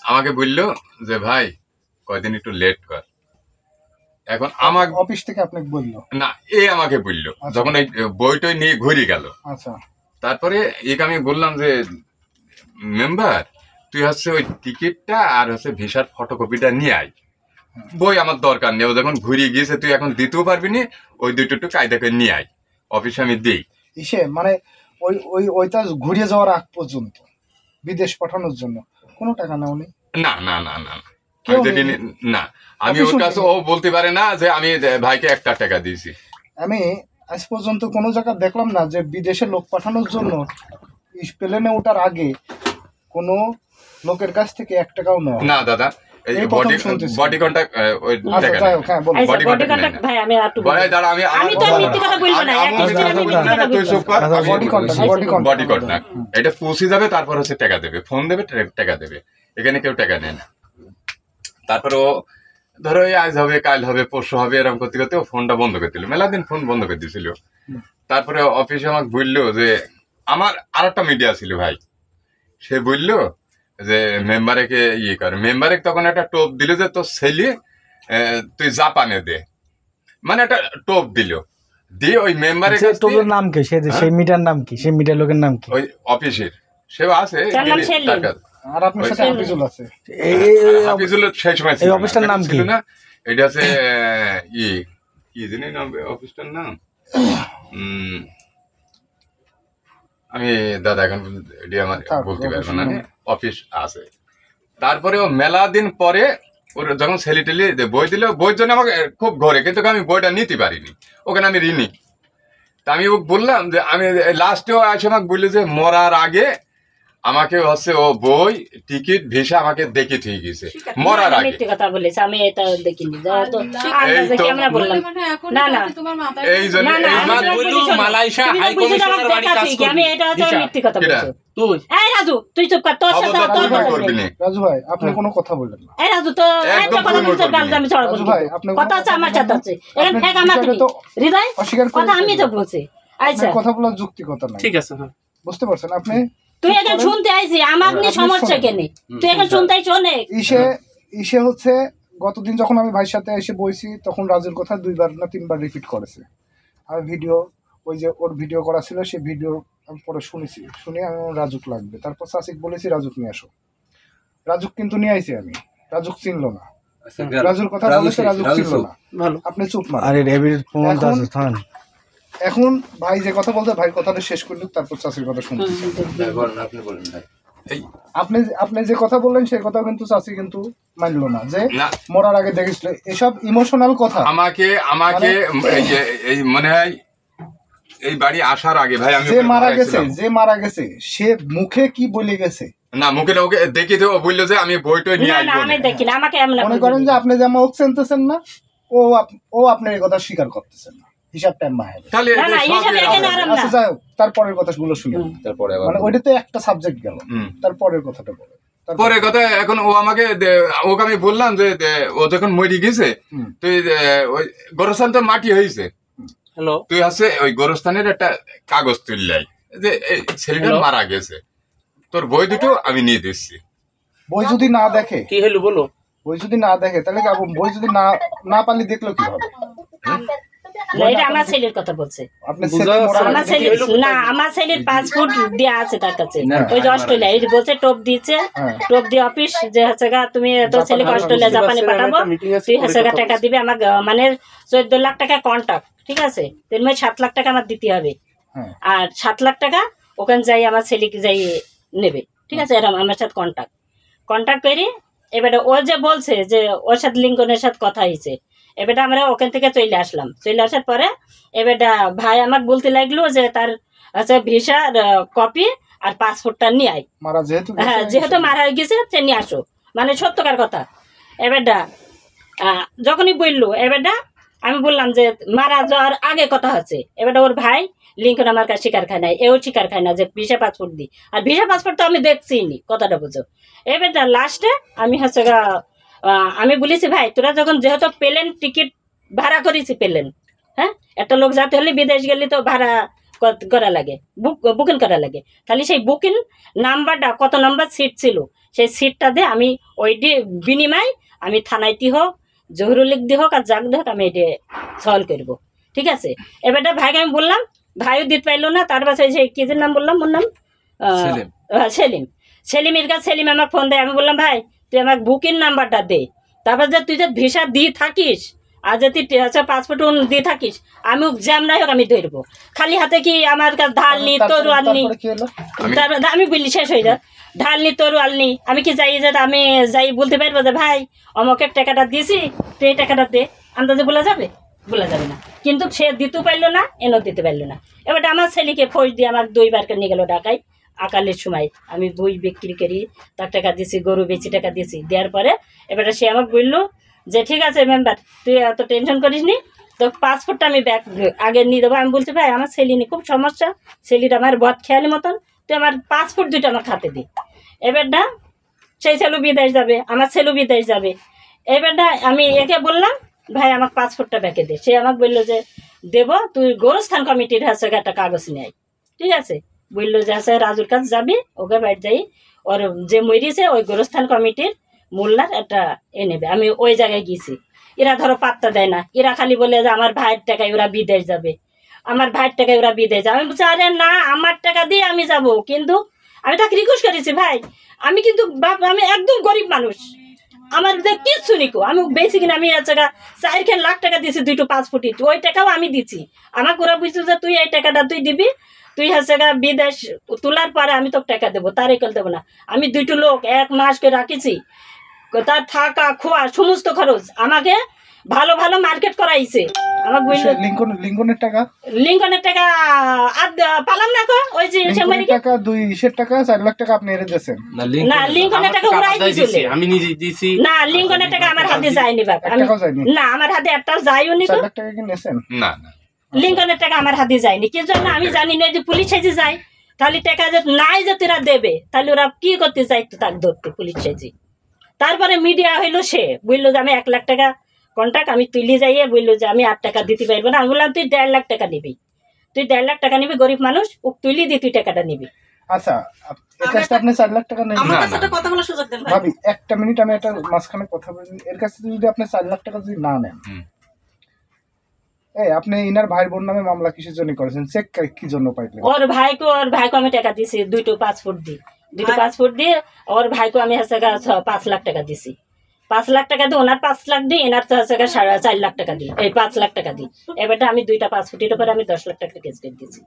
আমাকে বললো যে ভাই কয়দিন একটু লেট কর। এখন আমাকে অফিস থেকে আপনাকে বললো না, এ আমাকে বললো যখন এই বইটই নিয়ে ঘুরে গেল। তারপরে একে আমি বললাম যে মেম্বার তুই হচ্ছে ওই টিকিটটা আর হচ্ছে ভিসার ফটোকপিটা নিয়ে আয়, বই আমার দরকার নেই, ও যখন ঘুরিয়ে গিয়েছে তুই এখন দিতেও পারবি না, ওই দুটো একটু কায়দা করে নিয়ে আয়, অফিসে আমি দিই। ইসে মানে ওইটা ঘুরিয়ে যাওয়ার আগ পর্যন্ত বিদেশ পাঠানোর জন্য কোনো টাকা নাও নেই? না না না না না, আমি ওর কাছে ও বলতে পারে না যে আমি ভাইকে 1 টাকা দিয়েছি। আমি আজ পর্যন্ত কোনো জায়গা দেখলাম না যে বিদেশে লোক পাঠানোর জন্য প্লেনে ওঠার আগে কোনো লোকের কাছ থেকে 1 টাকাও নেওয়া না দাদা। এই বডি কন্টাক্ট ওই টাকা বডি কন্টাক্ট ভাই আমি আর বড়াই দাঁড়া, আমি তো মিথ্যে কথা বলবো না, তুই চুপ কর। বডি কন্টাক্ট এটা পৌঁছে যাবে, তারপর হচ্ছে টাকা দেবে, ফোন দেবে, টাকা দেবে, এখানে কেউ টাকা নেয় না। তারপর ও ধরো আজ হবে কাল হবে পরশু হবে এরকম করতে করতে ও ফোনটা বন্ধ করে দিল, মেলা দিন ফোন বন্ধ করে দিয়েছিল। তারপরে অফিসে আমাকে বললো যে আমার আর একটা মিডিয়া ছিল ভাই, সে বললো যে মেম্বারেকে ইয়ে করে, মেম্বারে তখন একটা টোপ দিল যে তোর ছেলে তুই জাপানে দে, মানে একটা টোপ দিল দিয়ে ওই মেম্বারের টোপের নাম কি, সেই মিটার নাম কি, সেই মিটার লোকের নাম কি? ওই অফিসের সেও আছে, আর আপনার সাথে হাফিজুল আছে, হাফিজুল সেই সময় এই অফিসটার নাম কি? না এটা আছে কি জানি নাম অফিসটার নাম, আমি দাদা এখন এটি আমার বলতে পারবো না, অফিস আছে। তারপরে ও মেলা দিন পরে ওর যখন ছেলে টেলি বই দিল, বইয়ের জন্য আমাকে খুব ঘরে, কিন্তু আমি বইটা নিতে পারিনি, ওখানে আমি ঋণী। তা আমি ওকে বললাম যে আমি লাস্টেও আসে আমাকে বললো যে মরার আগে আমাকে হচ্ছে ও বই টিকিট ভিসা আমাকে দেখে ঠিক গেছে মরার আগে। মিথ্যে কথা বলেছে, আমি এটা দেখিনি, তো আমরা বললাম না না এই জন্য মালয়েশিয়া হাই কমিশনার বাড়ি কাজ করবে, আমি এটা মিথ্যে কথা বলছি। তুই এই রাজু তুই চুপ কর, তোর সাথে তোর করবি না। রাজু ভাই আপনি কোনো কথা বললেন না। এই রাজু তো একটা কথা বলতে গাল আমি ছড়া বলছি, কথা আছে আমার সাথে আছে, এখানে ফেক আমার হৃদয় কথা আমি তো বলছি। আচ্ছা কথা বলার যুক্তি কথা নাই, ঠিক আছে, বুঝতে পারছেন আপনি? তুই এখন শুনতে আইছি, আমার নিয়ে সমস্যা কেন? তুই এখন শুনতে আইছ অনেক। ইসে হচ্ছে গতদিন যখন আমি ভাইয়ের সাথে এসে বইছি তখন রাজুর কথা 2বার না 3বার রিপিট করেছে। আর ভিডিও ওই যে ওর ভিডিও করা ছিল সেই ভিডিও আমি পরে শুনেছি, শুনে আমি আমার রাজুক লাগবে, তারপর চাচিক বলেছি রাজুক নিয়ে আসো। রাজুক কিন্তু নিয়ে আইছি আমি, রাজুক চিনলো না, রাজুর কথা বলেছে রাজুক চিনলো না। ভালো আপনি চুপ মার। আরে ডেভিড প্রমাণ তো আছে, থামেন। এখন ভাই যে কথা বলতে ভাইয়ের কথাটা শেষ করলুক, তারপর চাচির কথা শুনতেছি। আপনি বলেন ভাই। আপনি আপনি যে কথা বললেন সেই কথা কিন্তু চাচি কিন্তু মানলো না, যে না। মরার আগে দেখেছিল এসব ইমোশনাল কথা। আমাকে এই মনে হয় এই বাড়ি আসার আগে ভাই আমি যে ওকে মারা গেছে, বলেছিলাম। যে মারা গেছে সে মুখে কি বলে গেছে? না মুখে ওকে দেখি তো ও বললো যে আমি বইটই নিয়ে না না আসবো আমি না। দেখি না, আমাকে এমন মনে করেন যে আপনি যে আমাকে চিনতেছেন না, ও আপনার এই কথা স্বীকার করতেছেন না, হিসাব টাইম মাহের। তাহলে না না এদের এই সব সাথে এরকম। এখানে আরাম না। আচ্ছা যাই হোক, তারপরের কথাগুলো শুনি। তারপরে আবার মানে ওইটা তো একটা সাবজেক্ট গেল, হুম। তারপরের কথাটা বলে। পরে কথা এখন ও আমাকে ওকে আমি বললাম যে ও যখন মরি গেছে হুম। তুই ওই গোরস্থান তো মাটি হয়েছে, হ্যালো তুই হচ্ছে ওই গোরস্থানের একটা কাগজ তুললাই যে এই ছেলেটা হ্যালো? মারা গেছে, তোর বই দুটো আমি নিয়ে দিচ্ছি। বই যদি না দেখে, কি হলো বলো? বই যদি না দেখে তাহলে কি বই যদি না পারলে দেখলো কি হবে? না, এটা আমার ছেলের কথা বলছে। আপনি বুঝা ছেলে মরার আমার আগে ছেলে দেখে- না, আমার ছেলের পাসপোর্ট দেওয়া আছে তার কাছে, না, ওই যে অস্ট্রেলিয়া এই বলছে টোপ দিয়েছে, হ্যাঁ। টোপ দিয়ে অফিস যে হচ্ছে গা তুমি তোর ছেলেকে অস্ট্রেলিয়া জাপানে পাঠাবো, তুই হচ্ছে গা টাকা দিবে আমার মানে 14 লাখ টাকা কন্ট্রাক্ট, ঠিক আছে, তোর মেয়ে 7 লাখ টাকা আমার দিতে হবে, হ্যাঁ। আর 7 লাখ টাকা ওখানে যাই আমার ছেলেকে যাই নেবে, ঠিক আছে, এরকম আমার সাথে কন্ট্যাক্ট করি। এবারে ও যে বলছে যে ওর সাথে লিঙ্কনের সাথে কথা হয়েছে, এবারে আমরা ওখান থেকে চলে আসলাম, চলে আসার পরে এবারে ভাই আমাকে বলতে লাগলো যে তার হচ্ছে ভিসার কপি আর পাসপোর্টটা নিয়ে আয়। মারা যেহেতু গেছে, হ্যাঁ যেহেতু মারা গেছে সে নিয়ে আসো, মানে সত্যকার কথা। এবারটা যখনই বললো এবারটা আমি বললাম যে মারা যাওয়ার আগে কথা হচ্ছে, এবারটা ওর ভাই লিঙ্কন আমার কাছে স্বীকার খায় না, এও স্বীকার খায় না যে ভিসা পাসপোর্ট দিই, আর ভিসা পাসপোর্ট তো আমি দেখছি নি, কথাটা বুঝো। এবারটা লাস্টে আমি হচ্ছে আমি বলেছি ভাই তোরা যখন যেহেতু প্লেন টিকিট ভাড়া করেছি প্লেন, হ্যাঁ একটা লোক যাতে হলে বিদেশ গেলে তো ভাড়া করা লাগে, বুকিং করা লাগে, তাহলে সেই বুকিং নাম্বারটা কত নাম্বার সিট ছিল সেই সিটটা দিয়ে আমি ওই বিনিময় আমি থানাইতে হোক জহুরুলিক দিয়ে হোক আর যাক দিয়ে হোক আমি এটা সলভ করবো, ঠিক আছে। এবারটা ভাইকে আমি বললাম, ভাইও দিতে পারলো না, তার পাশে সেই কিজের নাম বললাম, ওর নাম সেলিমের কাছে সেলিম আমাকে ফোন দেয়, আমি বললাম ভাই তুই আমাকে বুকিং নাম্বারটা দে, তারপর যে তুই যে ভিসা দিয়ে থাকিস আর যদি পাসপোর্ট দিয়ে থাকিস আমি জ্যাম নাই হোক আমি ধরবো, খালি হাতে কি আমার কাছে ঢাল নি তরু আননি, তারপরে কি হলো? তারপর আমি বললি শেষ হয়ে যা ঢাল নি তরু আননি, আমি কি যাই যে আমি যাই বলতে পারবো যে ভাই অমকের টাকাটা দিয়েছি তুই এই টাকাটা দে, আন্দাজে বলা যাবে না, কিন্তু সে দিতে পারলো না, এনও দিতে পারলো না। এবার আমার ছেলেকে ফোর্স দিয়ে আমার 2বার নিয়ে গেল ঢাকায়, আকালের সময় আমি বই বিক্রি করি তার টাকা দিয়েছি, গরু বেচি টাকা দিয়েছি, দেওয়ার পরে এবারে সে আমাকে বললো যে ঠিক আছে মেম্বার তুই এত টেনশন করিস নি, তো পাসপোর্টটা আমি ব্যাক আগে নিয়ে দেবো। আমি বলছি ভাই আমার ছেলে নিয়ে খুব সমস্যা, ছেলেটা আমার বদ খেয়ালি মতন, তুই আমার পাসপোর্ট দুটো আমার হাতে দি। এবারটা সেই ছেলে বিদেশ যাবে, আমার ছেলে বিদেশ যাবে, এবারটা আমি একে বললাম ভাই আমাকে পাসপোর্টটা ব্যাকে দে, সে আমাকে বললো যে দেবো, তুই গোরস্থান কমিটির হাতে একটা কাগজ নেয়, ঠিক আছে, বললো যে আছে রাজুর কাছে যাবি, ওকে বাড়ি যাই ওর যে মরিছে ওই গোরস্থান কমিটির মোল্লার একটা নেবে। আমি ওই জায়গায় গেছি, এরা ধরো পাত্তা দেয় না, এরা খালি বলে যে আমার ভাইয়ের টাকায় ওরা বিদেশ যাবে, আমার ভাইয়ের টাকায় ওরা বিদেশ যাবে। আমি বলছি আরে না আমার টাকা দিয়ে আমি যাব, কিন্তু আমি তাকে রিকোয়েস্ট করেছি ভাই আমি কিন্তু আমি একদম গরিব মানুষ, আমার কিচ্ছু নিকো, আমি বেশি কিনা আমি 4 লাখ টাকা দিয়েছি 2টো পাসপোর্টই, ওই টাকাও আমি দিচ্ছি, আমাকে ওরা বুঝছো যে তুই এই টাকাটা তুই দিবি, তুই হচ্ছে বিদেশ তোলার পরে আমি তোকে টাকা দেবো, তারই কল দেবো না। আমি 2টো লোক 1 মাস করে রাখিছি, তার থাকা খোয়া সমস্ত খরচ আমাকে ভালো ভালো মার্কেট করাইছে, আমাকে বললো লিঙ্কনের টাকা আর পালাম না কো ওই যে লিঙ্কনের টাকা 2 টাকা 4 লাখ টাকা আপনি এনে দিয়েছেন না লিঙ্কনের টাকা উড়াই দিয়েছিল, আমি নিজে দিয়েছি না লিঙ্কনের টাকা আমার হাতে যায়নি বাবা, আমি টাকাও যায়নি? না আমার হাতে একটাও যায়ও নি, 4 লাখ টাকা কি নিয়েছেন? না না লিঙ্কনের টাকা আমার হাতে যায়নি, কি জন্য আমি জানি না, যে পুলিশ সেজে যায় তাহলে টাকা যে নাই যে তোরা দেবে তাহলে ওরা কি করতে চাইতো তাকে ধরতে পুলিশ সেজে। তারপরে মিডিয়া হইলো, সে বললো যে আমি 1 লাখ টাকা কন্ট্রাক্ট আমি তুলে যাইয়ে বললো যে আমি 8 টাকা দিতে পারবো না। আমি বললাম তুই 1.5 লাখ টাকা নিবি, তুই 1.5 লাখ টাকা নিবি, গরিব মানুষ ও তুলি দিয়ে তুই টাকাটা নিবি। আচ্ছা এর কাছে আপনি 4 লাখ টাকা নেন আমার না, কাছে না। একটা কথা বলার সুযোগ দেন ভাই। ভাবি একটা মিনিট আমি একটা মাঝখানে কথা বলি। এর কাছে যদি আপনি 4 লাখ টাকা যদি না নেন, হুম। এই আপনি ইনার ভাই বোন নামে মামলা কিসের জন্য করেছেন? চেক কি জন্য পাইলেন? ওর ভাইকে আমি টাকা দিছি 2টো পাসপোর্ট দিয়ে 2টো পাসপোর্ট দিয়ে ওর ভাইকে আমি হচ্ছে 5 লাখ টাকা দিছি। 5 লাখ টাকা দিয়ে ওনার 5 লাখ দিয়ে এনার হচ্ছে 4.5 লাখ টাকা দিই, এই 5 লাখ টাকা দিই। এবারটা আমি 2টা পাসপোর্টের উপরে আমি 10 লাখ টাকা কেস করে দিয়েছি।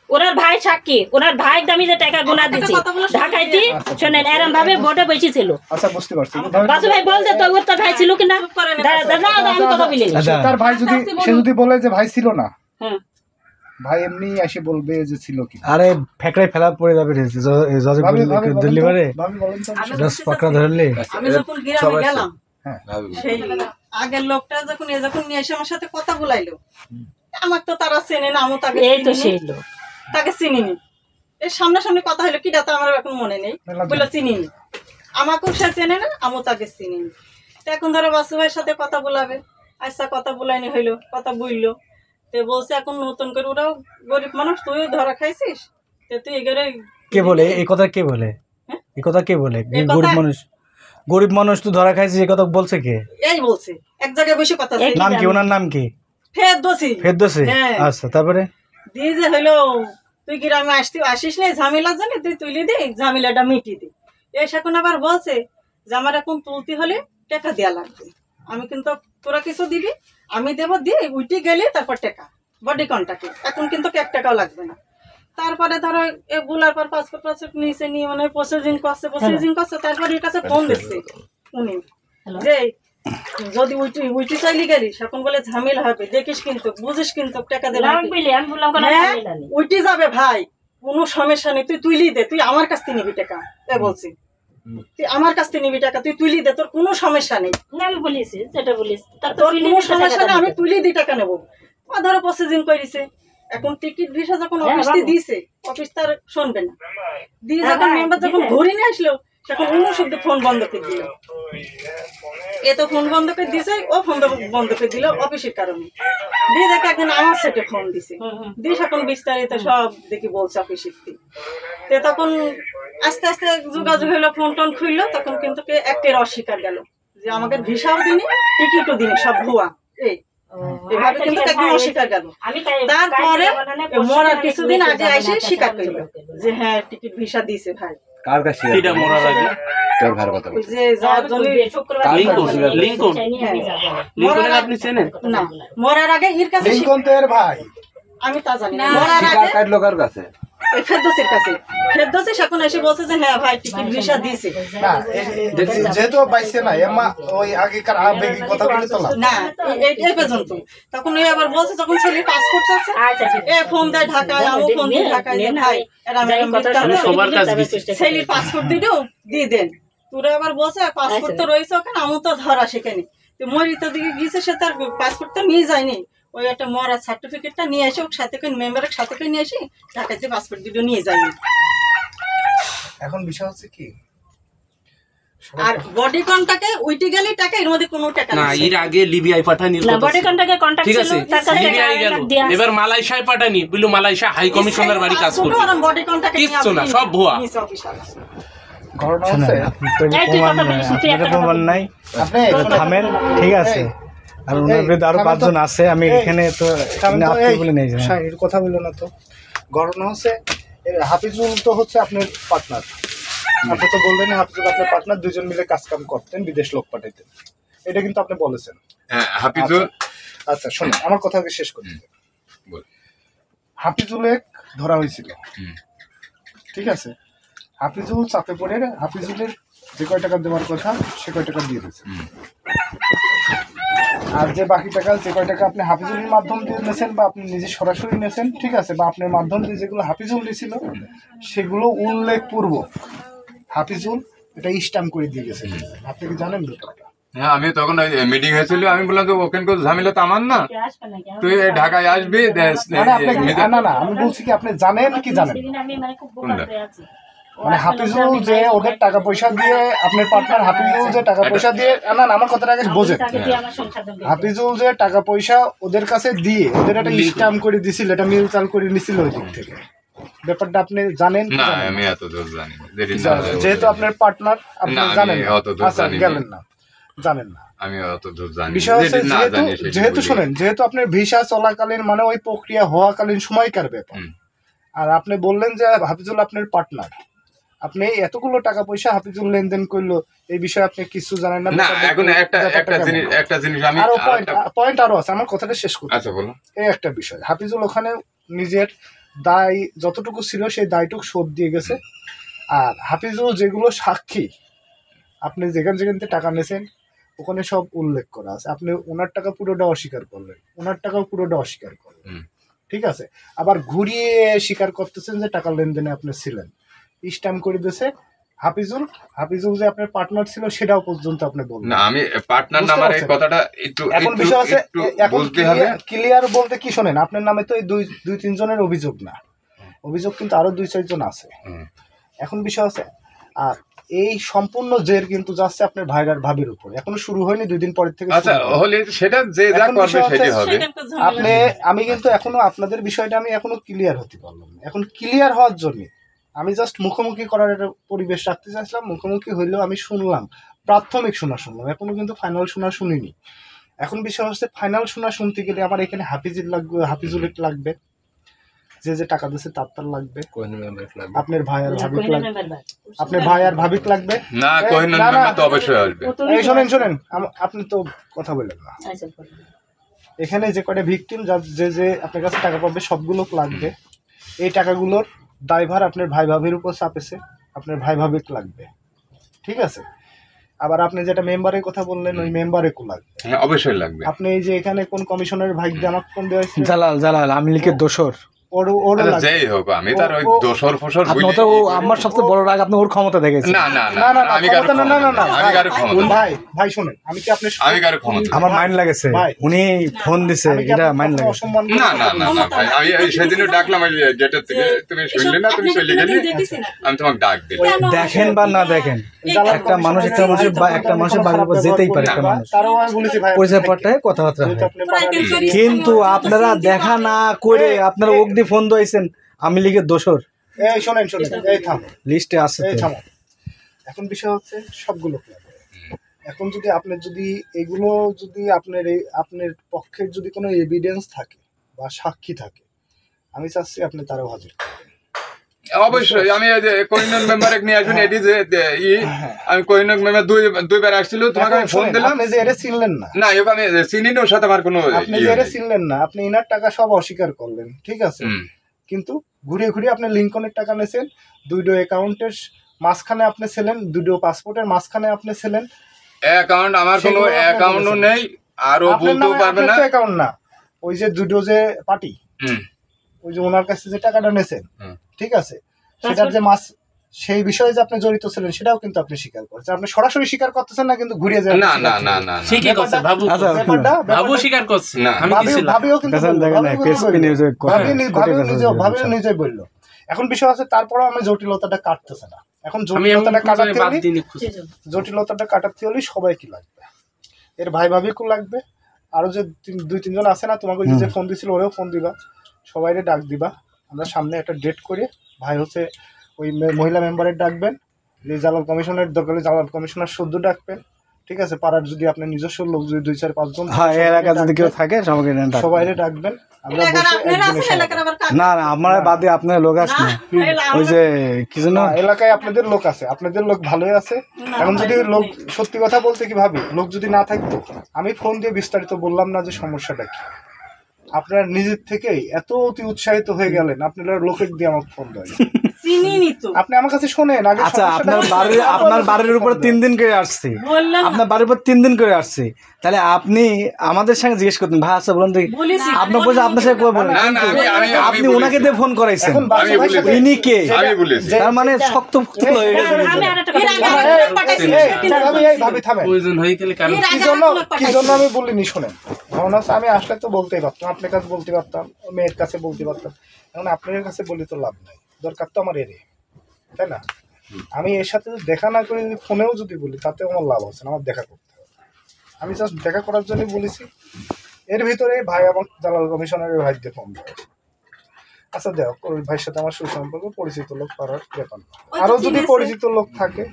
ওনার ভাই সাক্ষী, ওনার ভাই আমি যে টাকা গুনা দিচ্ছি ঢাকাইতে, শোনেন এরম ভাবে বোটে বসেছিল। আচ্ছা বুঝতে পারছি। বাসু ভাই বলতে তো ওর তো ভাই ছিল কিনা, দাদা আমি কথা বলি। আচ্ছা তার ভাই যদি সে যদি বলে যে ভাই ছিল না, হ্যাঁ ভাই এমনি এসে বলবে যে ছিল কি? আরে ফেকড়াই ফেলা পড়ে যাবে রে জজ ভাবি ভাবি দিল্লি বারে ভাবি বলেন তো। আমি দশ পাকড়া ধরলে আমি যখন গ্রামে গেলাম, হ্যাঁ সেই আগের লোকটা যখন নিয়ে এসে আমার সাথে কথা বলাইলো, আমার তো তারা চেনে না, আমি তাকে এই তো চিনি সেই নি, লোক। তাকে চিনিনি। এর সামনাসামনি কথা হলো কিটা তো আমার এখন মনে নেই, বলে চিনিনি। আমাকেও সে চেনে না, আমিও তাকে চিনিনি। তো এখন ধরো বাসু ভাইয়ের সাথে কথা বলাবে, আচ্ছা কথা বলাইনি হইলো, কথা বললো। তো বলছে এখন নতুন করে, ওরাও গরিব মানুষ, তুইও ধরা খাইছিস, তো তুই এগারে কে বলে এই কথা? কে বলে এই কথা? কে বলে? গরিব মানুষ তো ধরা খাইছে, এই কথা বলছে কে? এই বলছে এক জায়গায় বসে কথা আছে। নাম কি ওনার? নাম কি? ফেরদৌসী। ফেরদৌসী। হ্যাঁ। আচ্ছা তারপরে দিয়ে যে হইলো, তুই গ্রামে আসিস নে, ঝামেলা জানি তুই তুলি দে, ঝামেলাটা মিটি দে। এই এখন আবার বলছে যে আমার এখন তুলতে হলে টাকা দেওয়া লাগবে। আমি কিন্তু তোরা কিছু দিবি, আমি দেবো, দিয়ে উইটি গেলে তারপর টাকা বডি কন্টাক্টে, এখন কিন্তু 1 টাকাও লাগবে না। তারপরে ধরো এ বলার পর পাসপোর্ট নিচে নিয়ে মানে প্রসেসিং করছে। তারপর এর কাছে ফোন দিচ্ছে উনি যে যদি উইটি চাইলি গেলি, এখন বলে ঝামেলা হবে, দেখিস কিন্তু, বুঝিস কিন্তু, টাকা দেবে। আমি বললাম কোনো হ্যাঁ, ঝামেলা নেই। উইটি যাবে ভাই, কোনো সমস্যা নেই, তুই তুইলি দে, তুই আমার কাছ থেকে নিবি টাকা। এ বলছি তুই আমার কাছ থেকে নিবি টাকা, তুই তুইলি দে, তোর কোনো সমস্যা নেই, না আমি বলেছি যেটা বলিস তোর কোনো সমস্যা নেই, আমি তুইলি দি টাকা নেবো। ও ধরো প্রসেসিং করেছে, এখন টিকিট ভিসা যখন অফিস দিয়ে দিছে, অফিস তার শুনবে না, দিয়ে যখন মেম্বার যখন ঘুরে নিয়ে আসলো, তখন অন্য শব্দ ফোন বন্ধ করে দিল। এ তো ফোন বন্ধ করে দিছে, ও ফোন বন্ধ করে দিল অফিসের কারণে। দিয়ে দেখে একদিন আমার সেটে ফোন দিছে, দিয়ে এখন বিস্তারিত সব দেখি বলছে অফিসের থেকে। তো তখন আস্তে আস্তে যোগাযোগ হইলো, ফোন টোন খুললো, তখন কিন্তু একটের অস্বীকার গেল যে আমাকে ভিসাও দিনি, টিকিটও দিনি, সব ভুয়া। এভাবে কিন্তু একদম অস্বীকার গেল। তারপরে মরার কিছুদিন আগে এসে স্বীকার করলো যে হ্যাঁ টিকিট ভিসা দিছে ভাই। কার কাছে এটা মরার আগে তোর ভাইয়ের কথা ওই যে যার জন্য লিঙ্কন আপনি চেনেন? না, মরার আগে এর কাছে লিঙ্কন তো এর ভাই। আমি তা জানি না। মরার আগে কাটলো কার কাছে? ফেরদৌসীর কাছে। ফেরদৌসী এখন এসে বলছে যে হ্যাঁ ভাই টিকিট ভিসা দিছে। না যেহেতু পাইছে না এমা ওই আগেকার আবেগী কথা বলে তো না, এই পর্যন্ত। তখন ওই আবার বলছে যখন ছেলের পাসপোর্ট আছে, এ ফোন দেয় ঢাকায়, আমি ফোন দিই ঢাকায়, যে ভাই সবার কাছে দিছে। ছেলের পাসপোর্ট দিও দিয়ে দেন। তোরা আবার বলছে পাসপোর্ট তো রয়েছে ওখানে, আমি তো ধরা সেখানে। তো মরিত দিকে গিয়েছে, সে তার পাসপোর্ট তো নিয়ে যায়নি, ওই একটা মরার সার্টিফিকেটটা নিয়ে এসে ওর সাথে করে মেম্বারের সাথে করে নিয়ে এসে ঢাকাতে পাসপোর্ট দুটো নিয়ে যায়নি। এখন বিষয় হচ্ছে কি, আর বডি কনটাকে উইটি গেলে টাকা, এর মধ্যে কোনো টাকা না, নেই। এর আগে লিবিয়ায় পাঠানি, না বডি কন্টাক্টে কন্টাক্ট ঠিক ছিল, আছে, তার কাছে লিবিয়ায় গেল, এবার মালয়েশিয়ায় পাঠানি, বললো মালয়েশিয়া হাই কমিশনার বাড়ি কাজ করবে, বডি কনটাকে কিচ্ছু না, সব ভুয়া। ঘটনা শোনেন, হচ্ছে আপনি তো প্রমাণ প্রমাণ নাই, আপনি থামেন, ঠিক আছে? আর ওনার বিরুদ্ধে আরো 5 জন আছে, আমি এখানে তো আপনি বলে নেই জানেন। শাহির কথা বললো না তো। ঘটনা হচ্ছে হাফিজুল তো হচ্ছে আপনার পার্টনার, আপনি তো বললেন হাফিজুল আপনার পার্টনার, দুজন মিলে কাজ কাম করতেন, বিদেশ লোক পাঠাইতেন, এটা কিন্তু আপনি বলেছেন। হাফিজুল। আচ্ছা শোনেন, আমার কথা আগে শেষ করতে দিন। হাফিজুল ধরা হয়েছিল, ঠিক আছে? হাফিজুল চাপে পড়ে হাফিজুলের যে কয় টাকা দেওয়ার কথা সে কয় টাকা দিয়ে দিয়েছে, আর যে বাকি টাকা, যে কয় টাকা আপনি হাফিজুলের মাধ্যম দিয়ে নিয়েছেন বা আপনি নিজে সরাসরি নিয়েছেন, ঠিক আছে, বা আপনার মাধ্যম দিয়ে যেগুলো হাফিজুল দিয়েছিল সেগুলো উল্লেখপূর্বক হাফিজুল এটা স্ট্যাম্প করে দিয়ে গেছে। আপনি কি জানেন ব্যাপারটা? হ্যাঁ, আমি তখন মিটিং হয়েছিল, আমি বললাম তো ওখানে কোনো ঝামেলা তো আমার না, তুই ঢাকায় আসবি। না না, আমি বলছি কি আপনি জানেন কি জানেন, মানে হাফিজুল যে ওদের টাকা পয়সা দিয়ে, আপনার পার্টনার হাফিজুল যে টাকা পয়সা দিয়ে, না না আমার কথাটা আগে বোঝেন, হাফিজুল যে টাকা পয়সা ওদের কাছে দিয়ে ওদের একটা স্ট্যাম্প করে দিছিল, এটা মিউচুয়াল করে নিছিল ওই দিক থেকে, ব্যাপারটা আপনি জানেন কি না জানেন না? আমি এত দূর জানি না যদি না জানি, যেহেতু আপনার পার্টনার আপনি না, আমি জানেন না। অত দূর আচ্ছা জানি না। গেলেন না, জানেন না। আমি অত দূর জানি না। বিষয় হচ্ছে যদি না যেহেতু জানি সেটা যেহেতু বলি। শুনেন, যেহেতু আপনার ভিসা চলাকালীন মানে ওই প্রক্রিয়া হওয়াকালীন সময়কার ব্যাপার, হুম। আর আপনি বললেন যে হাফিজুল আপনার পার্টনার, আপনি এতগুলো টাকা পয়সা হাফিজুল লেনদেন করলো, এই বিষয়ে আপনি কিছু জানেন না। না ব্যাপারটা এখন একটু- ব্যাপারটা কেমন? একটা জিনিস আমি আরো আরেকটা- পয়েন্ট আরো আছে, আমার কথাটা শেষ করতে আচ্ছা বলো। এই একটা বিষয়, হাফিজুল ওখানে নিজের দায় যতটুকু ছিল সেই দায়টুকু শোধ দিয়ে গেছে। আর হাফিজুল যেগুলো সাক্ষী, আপনি যেখান যেখান থেকে টাকা নিয়েছেন ওখানে সব উল্লেখ করা আছে। আপনি ওনার টাকা পুরোটা অস্বীকার করলেন, ওনার টাকাও পুরোটা অস্বীকার করলেন, হুম। ঠিক আছে। আবার ঘুরিয়ে স্বীকার করতেছেন যে টাকা লেনদেনে আপনি ছিলেন, স্ট্যাম্প করে দিয়েছে হাফিজুল। হাফিজুল যে আপনার পার্টনার ছিল সেটাও পর্যন্ত আপনি বললেন। না আমি পার্টনার বুঝতে নাম্বার এই পারছেন? কথাটা একটু এখন একটু বিষয় আছে, একটু এখন বলতে হবে। ক্লিয়ার বলতে কি শোনেন, আপনার নামে তো এই দুই তিনজনের অভিযোগ না, অভিযোগ কিন্তু আরো 2-4 জন আছে। হুম। এখন বিষয় আছে, আর এই সম্পূর্ণ জের কিন্তু যাচ্ছে আপনার ভাইরার ভাবির উপর, এখনো শুরু হয়নি, 2 দিন পরের থেকে আচ্ছা শুরু হবে। হলে সেটা যে যা এখন করবে বিষয় হচ্ছে- সেটাই হবে। আপনি আমি কিন্তু এখনো আপনাদের বিষয়টা আমি এখনো ক্লিয়ার হতে পারলাম না। এখন ক্লিয়ার হওয়ার জন্য আমি জাস্ট মুখোমুখি করার একটা পরিবেশ রাখতে চাইছিলাম। মুখোমুখি হইলেও আমি শুনলাম, প্রাথমিক শুনলাম, এখনো কিন্তু ফাইনাল শুনিনি। এখন বিষয় হচ্ছে ফাইনাল শুনতে গেলে আমার এখানে হাফিজুল লাগবে, যে টাকা দিচ্ছে তার লাগবে, আপনার ভাই আর ভাবিক লাগবে, আপনার ভাই আর ভাবিক লাগবে। না কোহিনুর না, না। মেম্বার তো অবশ্যই আসবে। এই শোনেন আপনি তো কথা বললেন না। এখানে যে কটা ভিকটিম যে আপনার কাছে টাকা পাবে সবগুলো লাগবে। এই টাকাগুলোর দায়ভার আপনার ভাই ভাবির উপর চাপেছে, আপনার ভাই ভাবিক লাগবে, ঠিক আছে। আবার আপনি যেটা মেম্বারের কথা বললেন ওই মেম্বারেরও লাগবে। হ্যাঁ অবশ্যই লাগবে। আপনি এই যে এখানে কোন কমিশনের ভাই দিয়ে আমাকে ফোন দেওয়া হয়েছে, জালাল আমি লিখে দোষর। ওরও আচ্ছা, লাগবে। যেই হোক আমি তার ওই দোষর ফসর আপনি বুঝি। তো আমার সবচেয়ে বড় রাগ আপনি ওর ক্ষমতা দেখেছেন। না না না না না না আমি কারো ক্ষমতা না, না না আমি কারো ক্ষমতা ভাই শোনেন, আমি কি আপনার আমি কারো ক্ষমতা আমার মাইন্ড লাগেছে, ভাই। উনি ফোন দিছে, আমি কি এটা আপনার মাইন্ড কখনো লাগে। অসম্মান করি? না না না না ভাই আমি এই সেদিনও ডাকলাম ওই গেটের থেকে, তুমি শুনলে না, তুমি চলে গেলে, আমি তোমাকে ডাক দিলাম। দেখেন বা না দেখেন, একটা মানুষ একটা মানুষের বাড়ির উপর যেতেই পারে একটা মানুষ, তারও আমি বলেছি ভাই পরিচয় পাল্টায় কথাবার্তা হয়। যেহেতু আপনি পাড়ার- কিন্তু আপনারা দেখা না করে আপনারা অগ্নি ফোন দিয়েছেন আমি লিখে দোষর, এই শোনেন এই থামো, লিস্টে আছে এই তো। থামো। এখন বিষয় হচ্ছে সবগুলো লাগবে। এখন যদি আপনার যদি এগুলো যদি আপনার পক্ষের যদি কোনো এভিডেন্স থাকে বা সাক্ষী থাকে, আমি চাচ্ছি আপনি তারও হাজির করবেন। অবশ্যই আমি এই যে কোহিনুর মেম্বারে নিয়ে আসবেন, এটি যে আমি কোহিনুর মেম্বার দুইবার আসছিল, তোমাকে আমি এখন ফোন শোনেন, দিলাম। আপনি যে এটা চিনলেন না, না এবার আমি চিনি না, ওর সাথে আমার কোনো আপনি যে এটা চিনলেন না, আপনি ইনার টাকা সব অস্বীকার করলেন, ঠিক আছে। কিন্তু ঘুরে আপনি লিঙ্কনের টাকা নিয়েছেন, দুটো অ্যাকাউন্টের মাঝখানে আপনি ছিলেন, দুটো পাসপোর্টের মাঝখানে আপনি ছিলেন। অ্যাকাউন্ট আমার কোনো সেগুলো আপনি অ্যাকাউন্টও বলেছেন। নেই, আরও আপনার বলতেও নামে পারবে আপনার না। তো অ্যাকাউন্ট না, ওই যে দুটো যে পার্টি, হুম। ওই যে ওনার কাছে যে টাকাটা নিয়েছেন, হুম। ঠিক আছে, সেটার যে সেই বিষয়ে যে আপনি জড়িত ছিলেন সেটাও কিন্তু আপনি স্বীকার করছেন। আপনি সরাসরি স্বীকার করতেছেন না, কিন্তু ঘুরিয়ে যায়। না না না না না। ঠিকই করছে বাবু, আচ্ছা, বাবু স্বীকার করছে না, আমি কি ছিলাম। ভাবিও কিন্তু দেখেন, বললো, দেখেন, ভাবিও PSP কিন্তু বললো। নিউজে কথা, ভাবিও নিজে বললো। এখন বিষয় আছে, তারপরেও আমি জটিলতাটা কাটতেছে না। এখন আমি এমন জটিলতাটা খুঁজে কাটাতে বাদ হলে দিইনি খুঁজে। জটিলতাটা কাটাতে হলে সবাই কি লাগবে, এর ভাই ভাবিকেও লাগবে, আরো যে 2-3 জন আছে না, তোমাকে যে ফোন দিছিল ওরেও ফোন দিবা, সবাইরে ডাক দিবা। আমরা সামনে একটা ডেট করে, ভাই হচ্ছে ওই মহিলা মেম্বারের ডাকবেন, যে জালাল কমিশনের দরকারে জালাল কমিশনার সদ্য ডাকবেন, ঠিক আছে। পাড়ার যদি আপনার নিজস্ব লোক যদি 2-4-5 জন হ্যাঁ এলাকা যদি কেউ থাকে সবাইকে ডাকবেন। সবাইরে ডাকবেন, আমরা বসে একদিনের সমাধান। না আমার বাদে আপনার লোক আছে না, ওই যে কি যেন না, এলাকায় আপনাদের লোক আছে, আপনাদের লোক ভালোই আছে। এখন যদি লোক, সত্যি কথা বলতে কি ভাবি, লোক যদি না থাকতো আমি ফোন দিয়ে বিস্তারিত বললাম না যে সমস্যাটা কি। আপনারা নিজের থেকেই এত অতি উৎসাহিত হয়ে গেলেন, আপনারা লোকের দিয়ে আমাকে ফোন দেয়। আপনি আমার কাছে শোনেন আগে। আচ্ছা আপনার বাড়ির উপরে 3 দিন করে আসছি, আপনার বাড়ির উপর 3 দিন করে আসছি, তাহলে আপনি আমাদের সঙ্গে জিজ্ঞেস করতেন ভাই আচ্ছা বলুন দেখি, আপনার বলছে আপনার সাথে কই বলেন, না, না, আমি আপনি ওনাকে দিয়ে ফোন করাইছেন, এখন বাসু আমি ভাইয়ের বলেছি। সাথে- ইনি কে, আমি বলেছি। তার মানে শক্ত হয়ে গেছে। আমি আর একটা কথা বলি। ভাবি থামেন। প্রয়োজন হয়ে গেলে কারণ কি জন্য আমি বলিনি শোনেন, কারণ হচ্ছে আমি আসলে তো বলতেই পারতাম, আপনার কাছে বলতে পারতাম, মেয়ের কাছে বলতে পারতাম। এখন আপনার কাছে বলি তো লাভ নাই, দরকার তো আমার এরে, তাই না। আমি এর সাথে দেখা না করে যদি ফোনেও যদি বলি তাতে আমার লাভ আছে না, আমার দেখা করতে হবে। আমি জাস্ট দেখা করার জন্যই বলেছি। এর ভিতরে ভাই আমার জালাল কমিশনারের ভাই দিয়ে ফোন দেয়, আচ্ছা দেখ, ওই ভাইয়ের সাথে আমার সুসম্পর্ক, পরিচিত লোক করার ব্যাপার না। ওই তো আরো যদি চিনেছে। পরিচিত লোক থাকে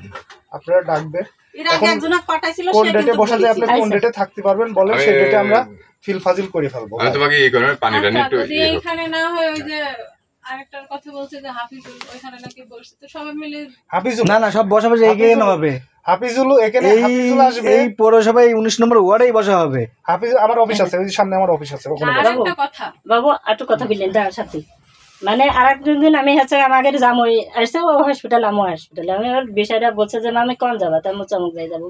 আপনারা ডাকবেন। এর আগে এখন একজনক পাঠাইছিল, কোন সে ডেটে কিন্তু বসা যায়, আপনি বলেছে। কোন ডেটে থাকতে পারবেন বলেন, সেই ডেটে আমরা ফিল ফাজিল করে ফেলবো। আমি তোমাকে এই করে পানি টানি একটু যদি ইয়ে হোক। এখানে না হয় ওই যে আরেকটার কথা বলছে যে হাফিজুল ওইখানে নাকি বসছে, তো সবাই মিলে হাফিজুল না না, সব বসাবসি এখানে হবে। হাফিজুল এখানে এই হাফিজুল আসবে। এই পৌরসভায় 19 নম্বর ওয়ার্ডেই বসা হবে। হাফিজ আমার অফিস আছে, ওই যে সামনে আমার অফিস আছে, ওখানে বসে। আরেকটা কথা, বাবু একটু কথা বললেন তার সাথে, মানে আর একদিন আমি হচ্ছে আমাকে যাবো আসছে ও হসপিটাল, আমার হসপিটাল, আমি ওর বিষয়টা বলছে যে আমি কোন যাবো, তার মুচামুখ যাই যাবো,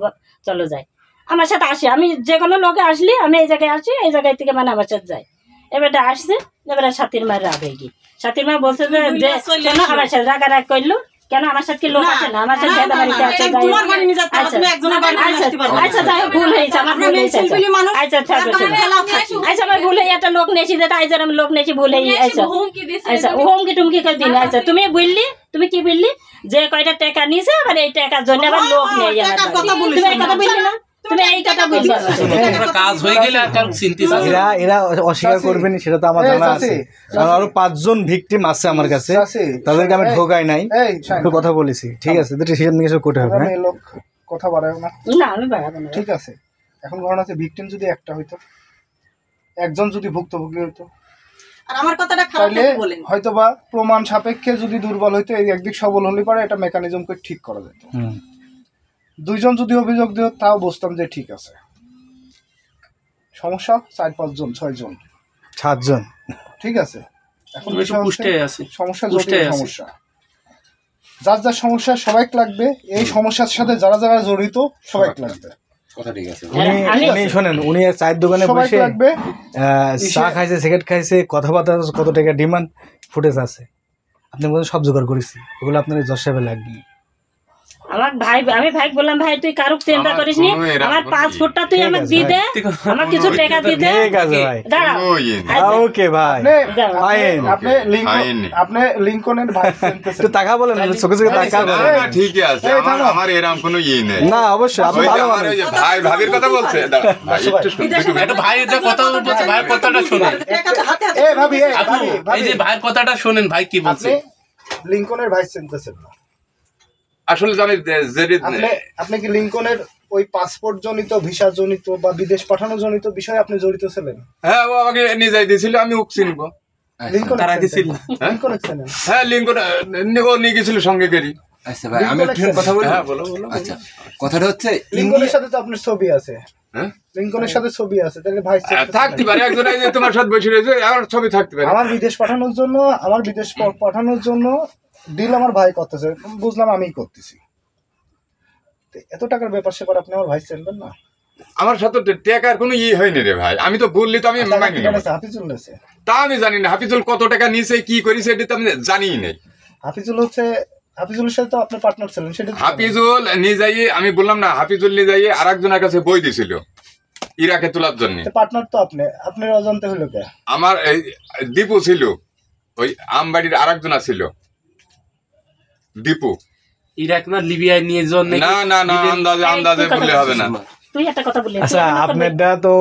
চলো যাই, আমার সাথে আসি, আমি যে কোনো লোকে আসলি আমি এই জায়গায় আসি, এই জায়গায় থেকে মানে আমার সাথে যাই। এবারটা আসছে, এবারে সাথীর মায়ের রাগ হয়ে গিয়ে সাথীর মা বলছে যে কেন আমার সাথে রাগারাগ করলো, কেন আমার সাথে কি লোক আছে না, আমার সাথে ভেদা বাড়িতে আছে, যাই হোক। তোমার বাড়ি নিয়ে যেতে হবে, তুমি একজনের বাড়ি নিয়ে আসতে পারবে না। আচ্ছা যাই হোক, ভুল হয়েছে আমার, ভুল হয়েছে। শিল্পী মানুষ, আচ্ছা থাকবে, তার খেলাও থাকে। আচ্ছা আমার ভুলে একটা লোক নেছি, যেটা আইজার আমি লোক নেছি ভুলে। আচ্ছা হুমকি দিছে আচ্ছা হুমকি টুমকি করে দিন। আচ্ছা তুমি বললি, তুমি কি বললি যে কয়টা টাকা নিছে, আবার এই টাকার জন্য আবার লোক নেই আমার টাকার কথা বাড়ি। বলিস তুমি এই কথা বললি না, তুমি এই কথা বললি। একটা কাজ হয়ে গেলে আর কারণ চিন্তিত এরা এরা অস্বীকার চাচি। করবেন সেটা তো আমার এই জানা চাচি, আছে, কারণ আরো 5 জন ভিকটিম আছে আমার কাছে, চাচি, তাদেরকে আমি এই, ঢোকাই নাই, এই শাইন, একটু কথা বলেছি, ঠিক আছে, দুটো হিসাব নিকেশ করতে হবে। আমি এই লোক কথা বাড়ায় না, না আমি বাড়াবো না। ঠিক আছে। এখন ঘটনা আছে, ভিকটিম যদি একটা হইতো, একজন যদি ভুক্তভোগী হইতো, আর আমার কথাটা খারাপ তাহলে লাগে বলেন। হয়তো বা প্রমাণ সাপেক্ষে যদি দুর্বল হইতো, এই একদিক সবল হলে পারে এটা মেকানিজমকে ঠিক করা যেত। হুম। 2 জন যদি অভিযোগ দিও তাও বুঝতাম যে ঠিক আছে। সমস্যা 4-5 জন 6 জন, 7 জন। ঠিক আছে। এখন তুমি একটু বিষয় হচ্ছে, পুষ্টে আছে সমস্যা পুষ্টে জটিল আছে। সমস্যা, যার যার সমস্যা সবাই লাগবে, এই সমস্যার সাথে যারা যারা জড়িত সবাই লাগবে, কথা ঠিক আছে। উনি উনি শোনেন, উনি চায়ের দোকানে সবাই বসে লাগবে। চা খাইছে, সিগারেট খাইছে, কথাবার্তা, কত টাকা ডিমান্ড, ফুটেজ আছে, আপনি বলেন সব জোগাড় করেছি, ওগুলো আপনার জজ সাহেবের লাগবে। আমার ভাই, আমি ভাই বললাম ভাই তুই কারুক চিন্তা আমার করিস নি, কোনো এরকম আমার কোনো 5 ফুটটা তুই ঠিক আমার আছে দিয়ে দে, ভাই। আমার কিছু টাকা দিয়ে দে। ঠিক আছে ভাই, দাঁড়াও, ও ইয়ে না। আচ্ছা। ওকে ভাই, ফাইন। আপনি আপনি লিঙ্কনের ভাই চিনতেছেন। একটু টাকা বলেন, চোখে চোখে টাকা না, বলেন। না, ঠিকই আছে, এই আমার থামো। আমার এরকম কোনো ইয়ে নেই। না অবশ্যই আপনি ওই যে ভালো আমার মানুষ। ওই যে ভাই ভাবির কথা বলছে, দাঁড়া, ভাই, একটু শুন, একটু একটা ভাইয়ের যে কথা বলছে, ভাইয়ের কথাটা শোনেন। টাকা তো হাতে হাতে এই ভাবি, এই আপু, ভাবি, এই ভাবি, যে ভাইয়ের কথাটা শোনেন, ভাই কি বলছে। আপনি লিঙ্কনের ভাই চিনতেছেন না। আসলে আমি আপনি আপনি কি লিঙ্কনের ওই পাসপোর্ট জনিত, ভিসা জনিত বা বিদেশ পাঠানো জনিত বিষয়ে আপনি জড়িত ছিলেন? হ্যাঁ, ও আমাকে নিয়ে যাই দিয়েছিল, আমি ওকে চিনবো। লিঙ্কন তার আগে ছিল। লিঙ্কন চেনেন? হ্যাঁ, লিঙ্কন ও নিয়ে গেছিল সঙ্গে করি। আচ্ছা ভাই, আমি একটু কথা বলি। হ্যাঁ, বলো বলো। আচ্ছা, কথাটা হচ্ছে লিঙ্কনের সাথে তো আপনার ছবি আছে, হ্যাঁ, লিঙ্কনের সাথে ছবি আছে, তাহলে ভাই চিনতেছেন থাকতে না? পারে, একজন এই যে তোমার সাথে বসে রয়েছে, আমার ছবি থাকতে পারে। আমার বিদেশ পাঠানোর জন্য, আমার বিদেশ পাঠানোর জন্য ডিল আমার ভাই করতেছে, বুঝলাম আমিই করতেছি। তো এত টাকার ব্যাপার স্যাপার আপনি আমার ভাই চিনবেন না? আমার সাথে টাকার কোনো ইয়ে হয়নি রে ভাই, আমি তো বললি তো আমি টাকা মানি কি না। জানেন? হাফিজুল নেছে। তা আমি জানি না হাফিজুল কত টাকা নিয়েছে, কি করেছে, এটা তো আমি জানিই নেই। হাফিজুল হচ্ছে, হাফিজুলের সাথে তো আপনার পার্টনার ছিলেন, সেটা তো জানেন। হাফিজুল নিয়ে যাইয়ে, আমি বললাম না, হাফিজুল নিয়ে যাইয়ে আর একজনের কাছে বই দিছিল ইরাকে তোলার জন্য। পার্টনার তো আপনি, আপনার অজান্তে হইলো কে? আমার এই দীপু ছিল, ওই আমবাড়ির আর একজন ছিল দীপু। ইরাক না লিবিয়ায় নিয়ে যাওয়ার নাকি- না না না, আন্দাজে আন্দাজে বললে হবে না। তুই একটা কথা বললি, আচ্ছা আপনারটা তো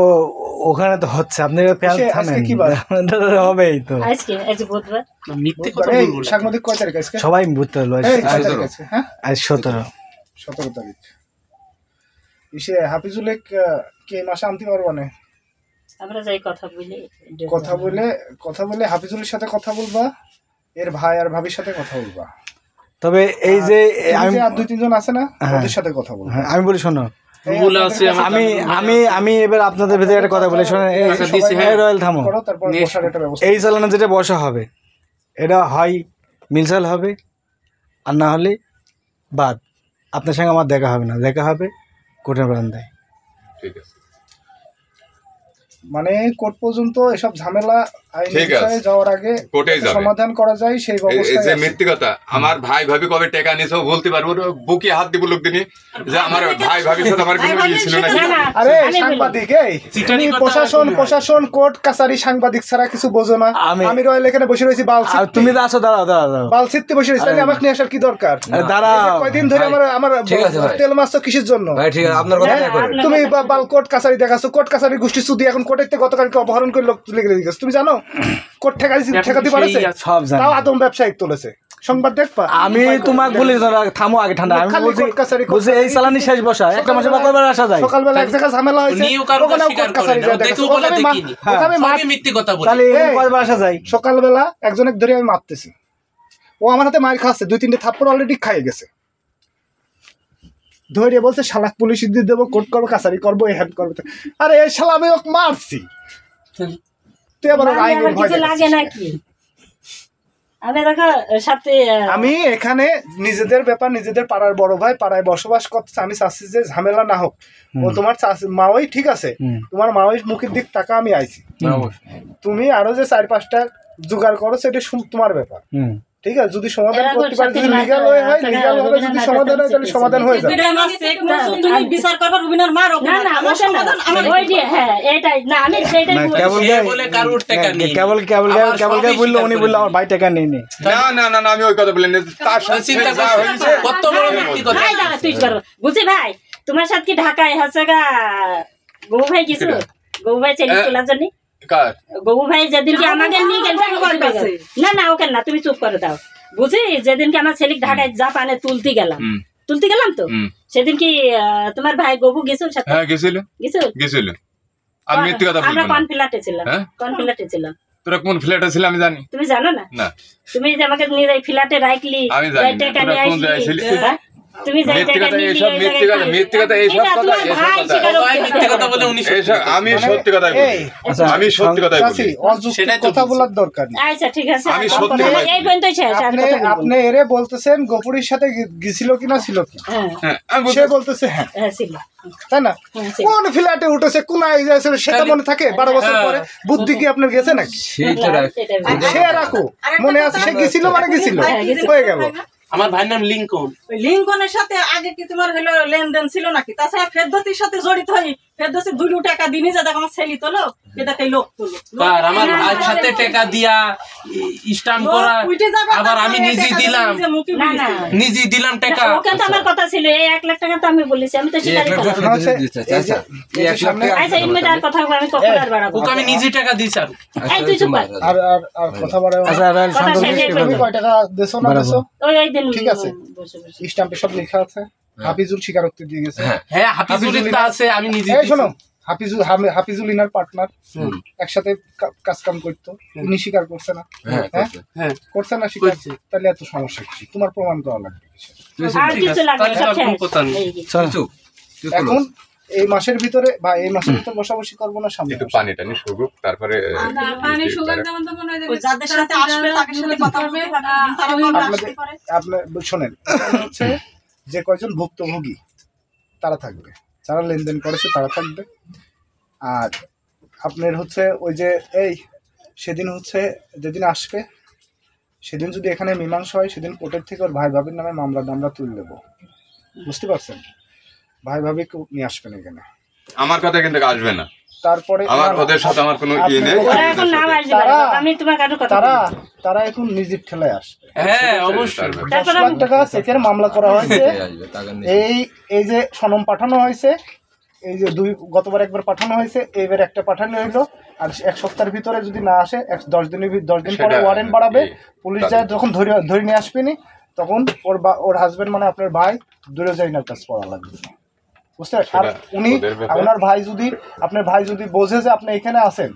ওখানে তো হচ্ছে, আপনি ফ্যান আজকে থামেন, কি বার? আপনারটা তো হবেই তো, আজকে বুধবার, না, মিথ্যে কথা এই বলবো না। সাংবাদিক কয় তারিখ আজকে? সবাই বুঝতে পারলো। এই কয় তারিখ আছে? হ্যাঁ, আজ 17। 17 তারিখ। ইসে হাফিজুলে কি এই মাসে আনতে পারবা না? আমরা যাই কথা বলি, কথা বলে হাফিজুলের সাথে কথা বলবা, এর ভাই আর ভাবির সাথে কথা বলবা। তবে এই যে আমি আর 2-3 জন আছে না, ওদের সাথে কথা বলবা। হ্যাঁ, আমি বলি শোনো, এই ভুল আপনাদের আছে, কাছে আমি আমি আমি এবার আপনাদের ভিতরে একটা কথা বলি শোনেন, এই টাকা দিছি, সবাই হ্যাঁ। রয়্যাল থামো, করো, তারপর বসার একটা ব্যবস্থা। এই চালানো যেটা বসা হবে এটা হয় মিলসাল হবে, আর না হলে বাদ, আপনার সঙ্গে আমার দেখা হবে না, দেখা হবে কোর্টের বারান্দায়। ঠিক আছে, মানে কোর্ট পর্যন্ত এসব ঝামেলা আইন ঠিক আছে। বিষয়ে যাওয়ার আগে কোর্টেই যাবে। সমাধান করা যায় সেই এই ব্যবস্থা যে মিথ্যে কথা, আমার ভাই ভাবি কবে টাকা নিয়েছে ও বলতে পারবো না, বুকে হাত দিব লোক দিনই যে আমার ভাই ভাবির সাথে আমার কোনো ইয়ে ছিল না। না না আরে আমি বলি। সাংবাদিক, এই চিটারি তুমি কথা প্রশাসন শুনে। প্রশাসন কোর্ট কাছারি সাংবাদিক ছাড়া কিছু বোঝো না। আমি রয়্যাল এখানে বসে রয়েছি, আর তুমি তো আছো, দাঁড়াও দাঁড়াও দাঁড়াও, বালসিতে বসে রয়েছি, তাহলে আমাকে নিয়ে আসার কি দরকার? আরে দাঁড়াও, কয়দিন ধরে আমার ঠিক আছে ভাই। তেল মাছ তো কিসের জন্য? ভাই ঠিক আছে, আপনার কথা হ্যাঁ? করেন। তুমি বাল কোর্ট কাছারি দেখাচ্ছ, কোর্ট কাছারি গোষ্ঠী সুদি এখন কোর্টের থেকে গতকালকে অপহরণ করে লোক তুলে গেলে গেছে, তুমি জানো কোর্ট ঠেকাতে পারেছে? সব জানি। তাও আদম ব্যবসায়িক তুলেছে, সংবাদ দেখবা। আমি তোমাকে বলি দাদা, থামো আগে ঠান্ডা। আমি খালি বলছি কোর্ট কাছারি বলছি এই চালানি শেষ বসা একটা মাসে বা কয়বার আসা যায়? সকালবেলা এক জায়গায় ঝামেলা হয়েছে, উনিও কারো ওখানেও স্বীকার কোর্ট কাছারি করেন না, যায় দেখেও দেখাচ্ছে। বলে ওখানে মা- দেখিনি। ওখানে মা- সবই মিথ্যে কথা বলে। তাহলে এই, কয়বার আসা যায়? সকালবেলা একজনের ধরে আমি মারতেছি, ও আমার হাতে মার খাচ্ছে, 2-3টে থাপ্পড় অলরেডি খাইয়ে গেছে। ধরে বলছে শালাক পুলিশ দিয়ে দেবো, কোর্ট করবো, কাছারি করবো, এই হ্যান্ড করবো। আরে এই শালা আমি ওকে মারছি, তুই আবার ওর মানে আইনের আমার ভয় কিছু লাগে দেখাচ্ছিস। নাকি? আমি দেখো সাথে আমি এখানে নিজেদের ব্যাপার, নিজেদের পাড়ার বড় ভাই পাড়ায় বসবাস করতেছে, আমি চাচ্ছি যে ঝামেলা না হোক। ও তোমার মাওই ঠিক আছে, তোমার মাওই মুখের দিক টাকা আমি আইছি, তুমি আরো যে 4-5টা জোগাড় করো সেটা তোমার ব্যাপার, ঠিক আছে? যদি সমাধান করতে পারে, যদি লিগ্যাল হয় লিগ্যাল হবে, যদি সমাধান হয় তাহলে সমাধান হয়ে যাবে। তুমি বিচার করবা রুবিনার মার, না না আমার সমাধান আমার ওই যে হ্যাঁ এটাই না, আমি সেটাই না, বলছি। কেবল সে বলে কারোর টাকা নেই। কেবল সবই বললো, উনি স্বীকার বললো করে আমার ভাই টাকা নেই নি। না আমি ওই কথা বলিনি, তার সাথে চিন্তা যা করছেন, হয়েছে কত বড় মিথ্যে কথা। ভাই দাঁড়া, তুই করো বুঝি ভাই, তোমার সাথে কি ঢাকায় হচ্ছে গা গবু ভাই কিছু গবু ভাই ছেলে তোলার জন্য? কার গবু ভাই যেদিনকে আমাকে নিয়ে গেল, না না ওকে না, তুমি চুপ করে দাও। বুঝি যেদিনকে আমার ছেলে ঢাকায় জাপানে তুলতে গেলাম তো, সেদিন কি তোমার ভাই গবু গেছিল সাথে? হ্যাঁ গেছিল গেছিল। আমি মিথ্যে কথা আমরা বলবো না। কোন ফ্ল্যাটে ছিলাম? হ্যাঁ? কোন ফ্ল্যাটে ছিলাম? তোরা কোন ফ্ল্যাটে ছিল আমি জানি তুমি জানো না? না, তুমি যে আমাকে নিয়ে যাই ফ্ল্যাটে রাখলি, আমি জানি যাই না। টাকা তোরা নিয়ে কোন জায়গায় আসলি, ছিলি? হ্যাঁ? তুমি যাই মিথ্যে টাকা কথা, নিয়ে এইসব মিথ্যে কথা, মিথ্যে কথা, এইসব কথা, এইসব কথা। মিথ্যে কথা বলে উনি এইসব আমি সত্যি কথাই বলি, এই, আচ্ছা, আমি সত্যি কথাই বলি। চাচি, অযৌক্তিক সেটাই তো কথা বলছি। বলার দরকার নেই। আচ্ছা ঠিক আছে, আমি আর সত্যি কথা- কথা এই পর্যন্তই শেষ, আর আপনি কথা বলবো না। আপনি এরে বলতেছেন গপুরির সাথে গেছিল কিনা, ছিল কি? হ্যাঁ হ্যাঁ আমি সে বলছি, বলতেছে হ্যাঁ, হ্যাঁ ছিল। তাই না? হ্যাঁ, ছিল। কোন ফ্ল্যাটে উঠেছে, কোন আইডিয়া সেটা মনে থাকে? 12 বছর হ্যাঁ। পরে বুদ্ধি কি আপনার গেছে নাকি? সেইটা না, রাখ। সেটাই বলবো। সে রাখো, মনে আছে সে গেছিল মানে গেছিল, হ্যাঁ, গেছিল। হয়ে গেল। আমার ভাইয়ের নাম লিঙ্কন। ওই লিঙ্কনের সাথে আগে কি তোমার হলো লেনদেন ছিল নাকি? তাছাড়া ফেরদৌসির সাথে জড়িত হই, ফেরদৌসি 2 টাকা দিনই যা দেখো আমার ছেলে তোলো, এটাকে লোক তোলো। আর আমার ভাইয়ের সাথে টাকা দিয়া স্ট্যাম্প করা, আবার আমি নিজে দিলাম, না না নিজে দিলাম টাকা। ওকে তো আমার কথা ছিল, এই 1 লাখ টাকা তো আমি বলেছি, আমি তো এই স্বীকারই 1 লাখ করলাম। টাকা দিতে দিতে চাচা, এই 1 লাখ টাকা আচ্ছা ইনমেট আর কথা বলবো, আমি কখন আর বাড়াবো? ওকে আমি নিজে টাকা দিই স্যার। এই তুই চুপ কর। আর আর আর কথা বলে আচ্ছা এবার কথা শান্ত শেষ হয়ে হয়ে তুমি গেল। কয় টাকা দেছো না দেছো ওই দিন ঠিক আছে। বসে বসে। স্ট্যাম্পে সব লেখা আছে। হাফিজুল স্বীকারোক্তি দিয়ে গেছে। হ্যাঁ। হ্যাঁ হাফিজুল ইসলাম আছে, আমি নিজে এই শোনো, হাফিজুল ইনার পার্টনার, একসাথে কাজ কাম করতো, উনি স্বীকার করছে না? হ্যাঁ হ্যাঁ হ্যাঁ করছে না স্বীকার? করছে। তাহলে এত সমস্যা কি? তোমার প্রমাণ দেওয়া লাগবে কিসের? আর কিছু লাগবে না, তাহলে সব আর কোনো শেষ। কথা নেই। এই যে। চল চুপ তুই এখন এই মাসের ভিতরে বা এই মাসের ভিতরে বসাবসি করবো না সামনে একটু মাসে? পানি টানি শুকুক, তারপরে পানি সুগার যেমন তো মনে হয় ওই যাদের সাথে আসবে তাদের সাথে কথা বলবে, তারা বলবে আসতে পারে। আপনার শোনেন, এখানে হচ্ছে যে কয়জন ভুক্তভোগী তারা থাকবে, যারা লেনদেন করেছে তারা থাকবে। আর আপনার হচ্ছে ওই যে এই সেদিন হচ্ছে যেদিন আসবে সেদিন যদি এখানে মীমাংসা হয়, সেদিন কোর্টের থেকে ওর ভাই ভাবির নামে মামলা তুলে দেবো, বুঝতে পারছেন? ভাই ভাবি নিয়ে আসবেন এখানে। আমার কথা কিন্তু আসবে না, তারপরে আমার ওদের সাথে আমার কোনো ইয়ে নেই। ওরা এখন নাম আসবে না, তারা- আমি তোমার কারো কথা তারা বলবো না। তারা এখন নিজের ঠেলায় আসবে। হ্যাঁ অবশ্যই। 10 লাখ টাকা চেকের মামলা করা হয়েছে। আসবে টাকা নেই। এই যে সনম পাঠানো হয়েছে, এই যে গতবার একবার পাঠানো হয়েছে, এইবার একটা পাঠানো হইলো। আর 1 সপ্তাহের ভিতরে যদি না আসে 10 দিন পরে সেটা- ওয়ারেন্ট বাড়াবে, এই- পুলিশ যায় যখন ধরে নিয়ে আসবেনি, তখন ওর হাজবেন্ড মানে আপনার ভাই দূরে যাই না কাজ করা লাগবে, বুঝতে? আর সেটা উনি ওদের ব্যাপার। আপনার ভাই যদি বোঝে যে আপনি এখানে আছেন,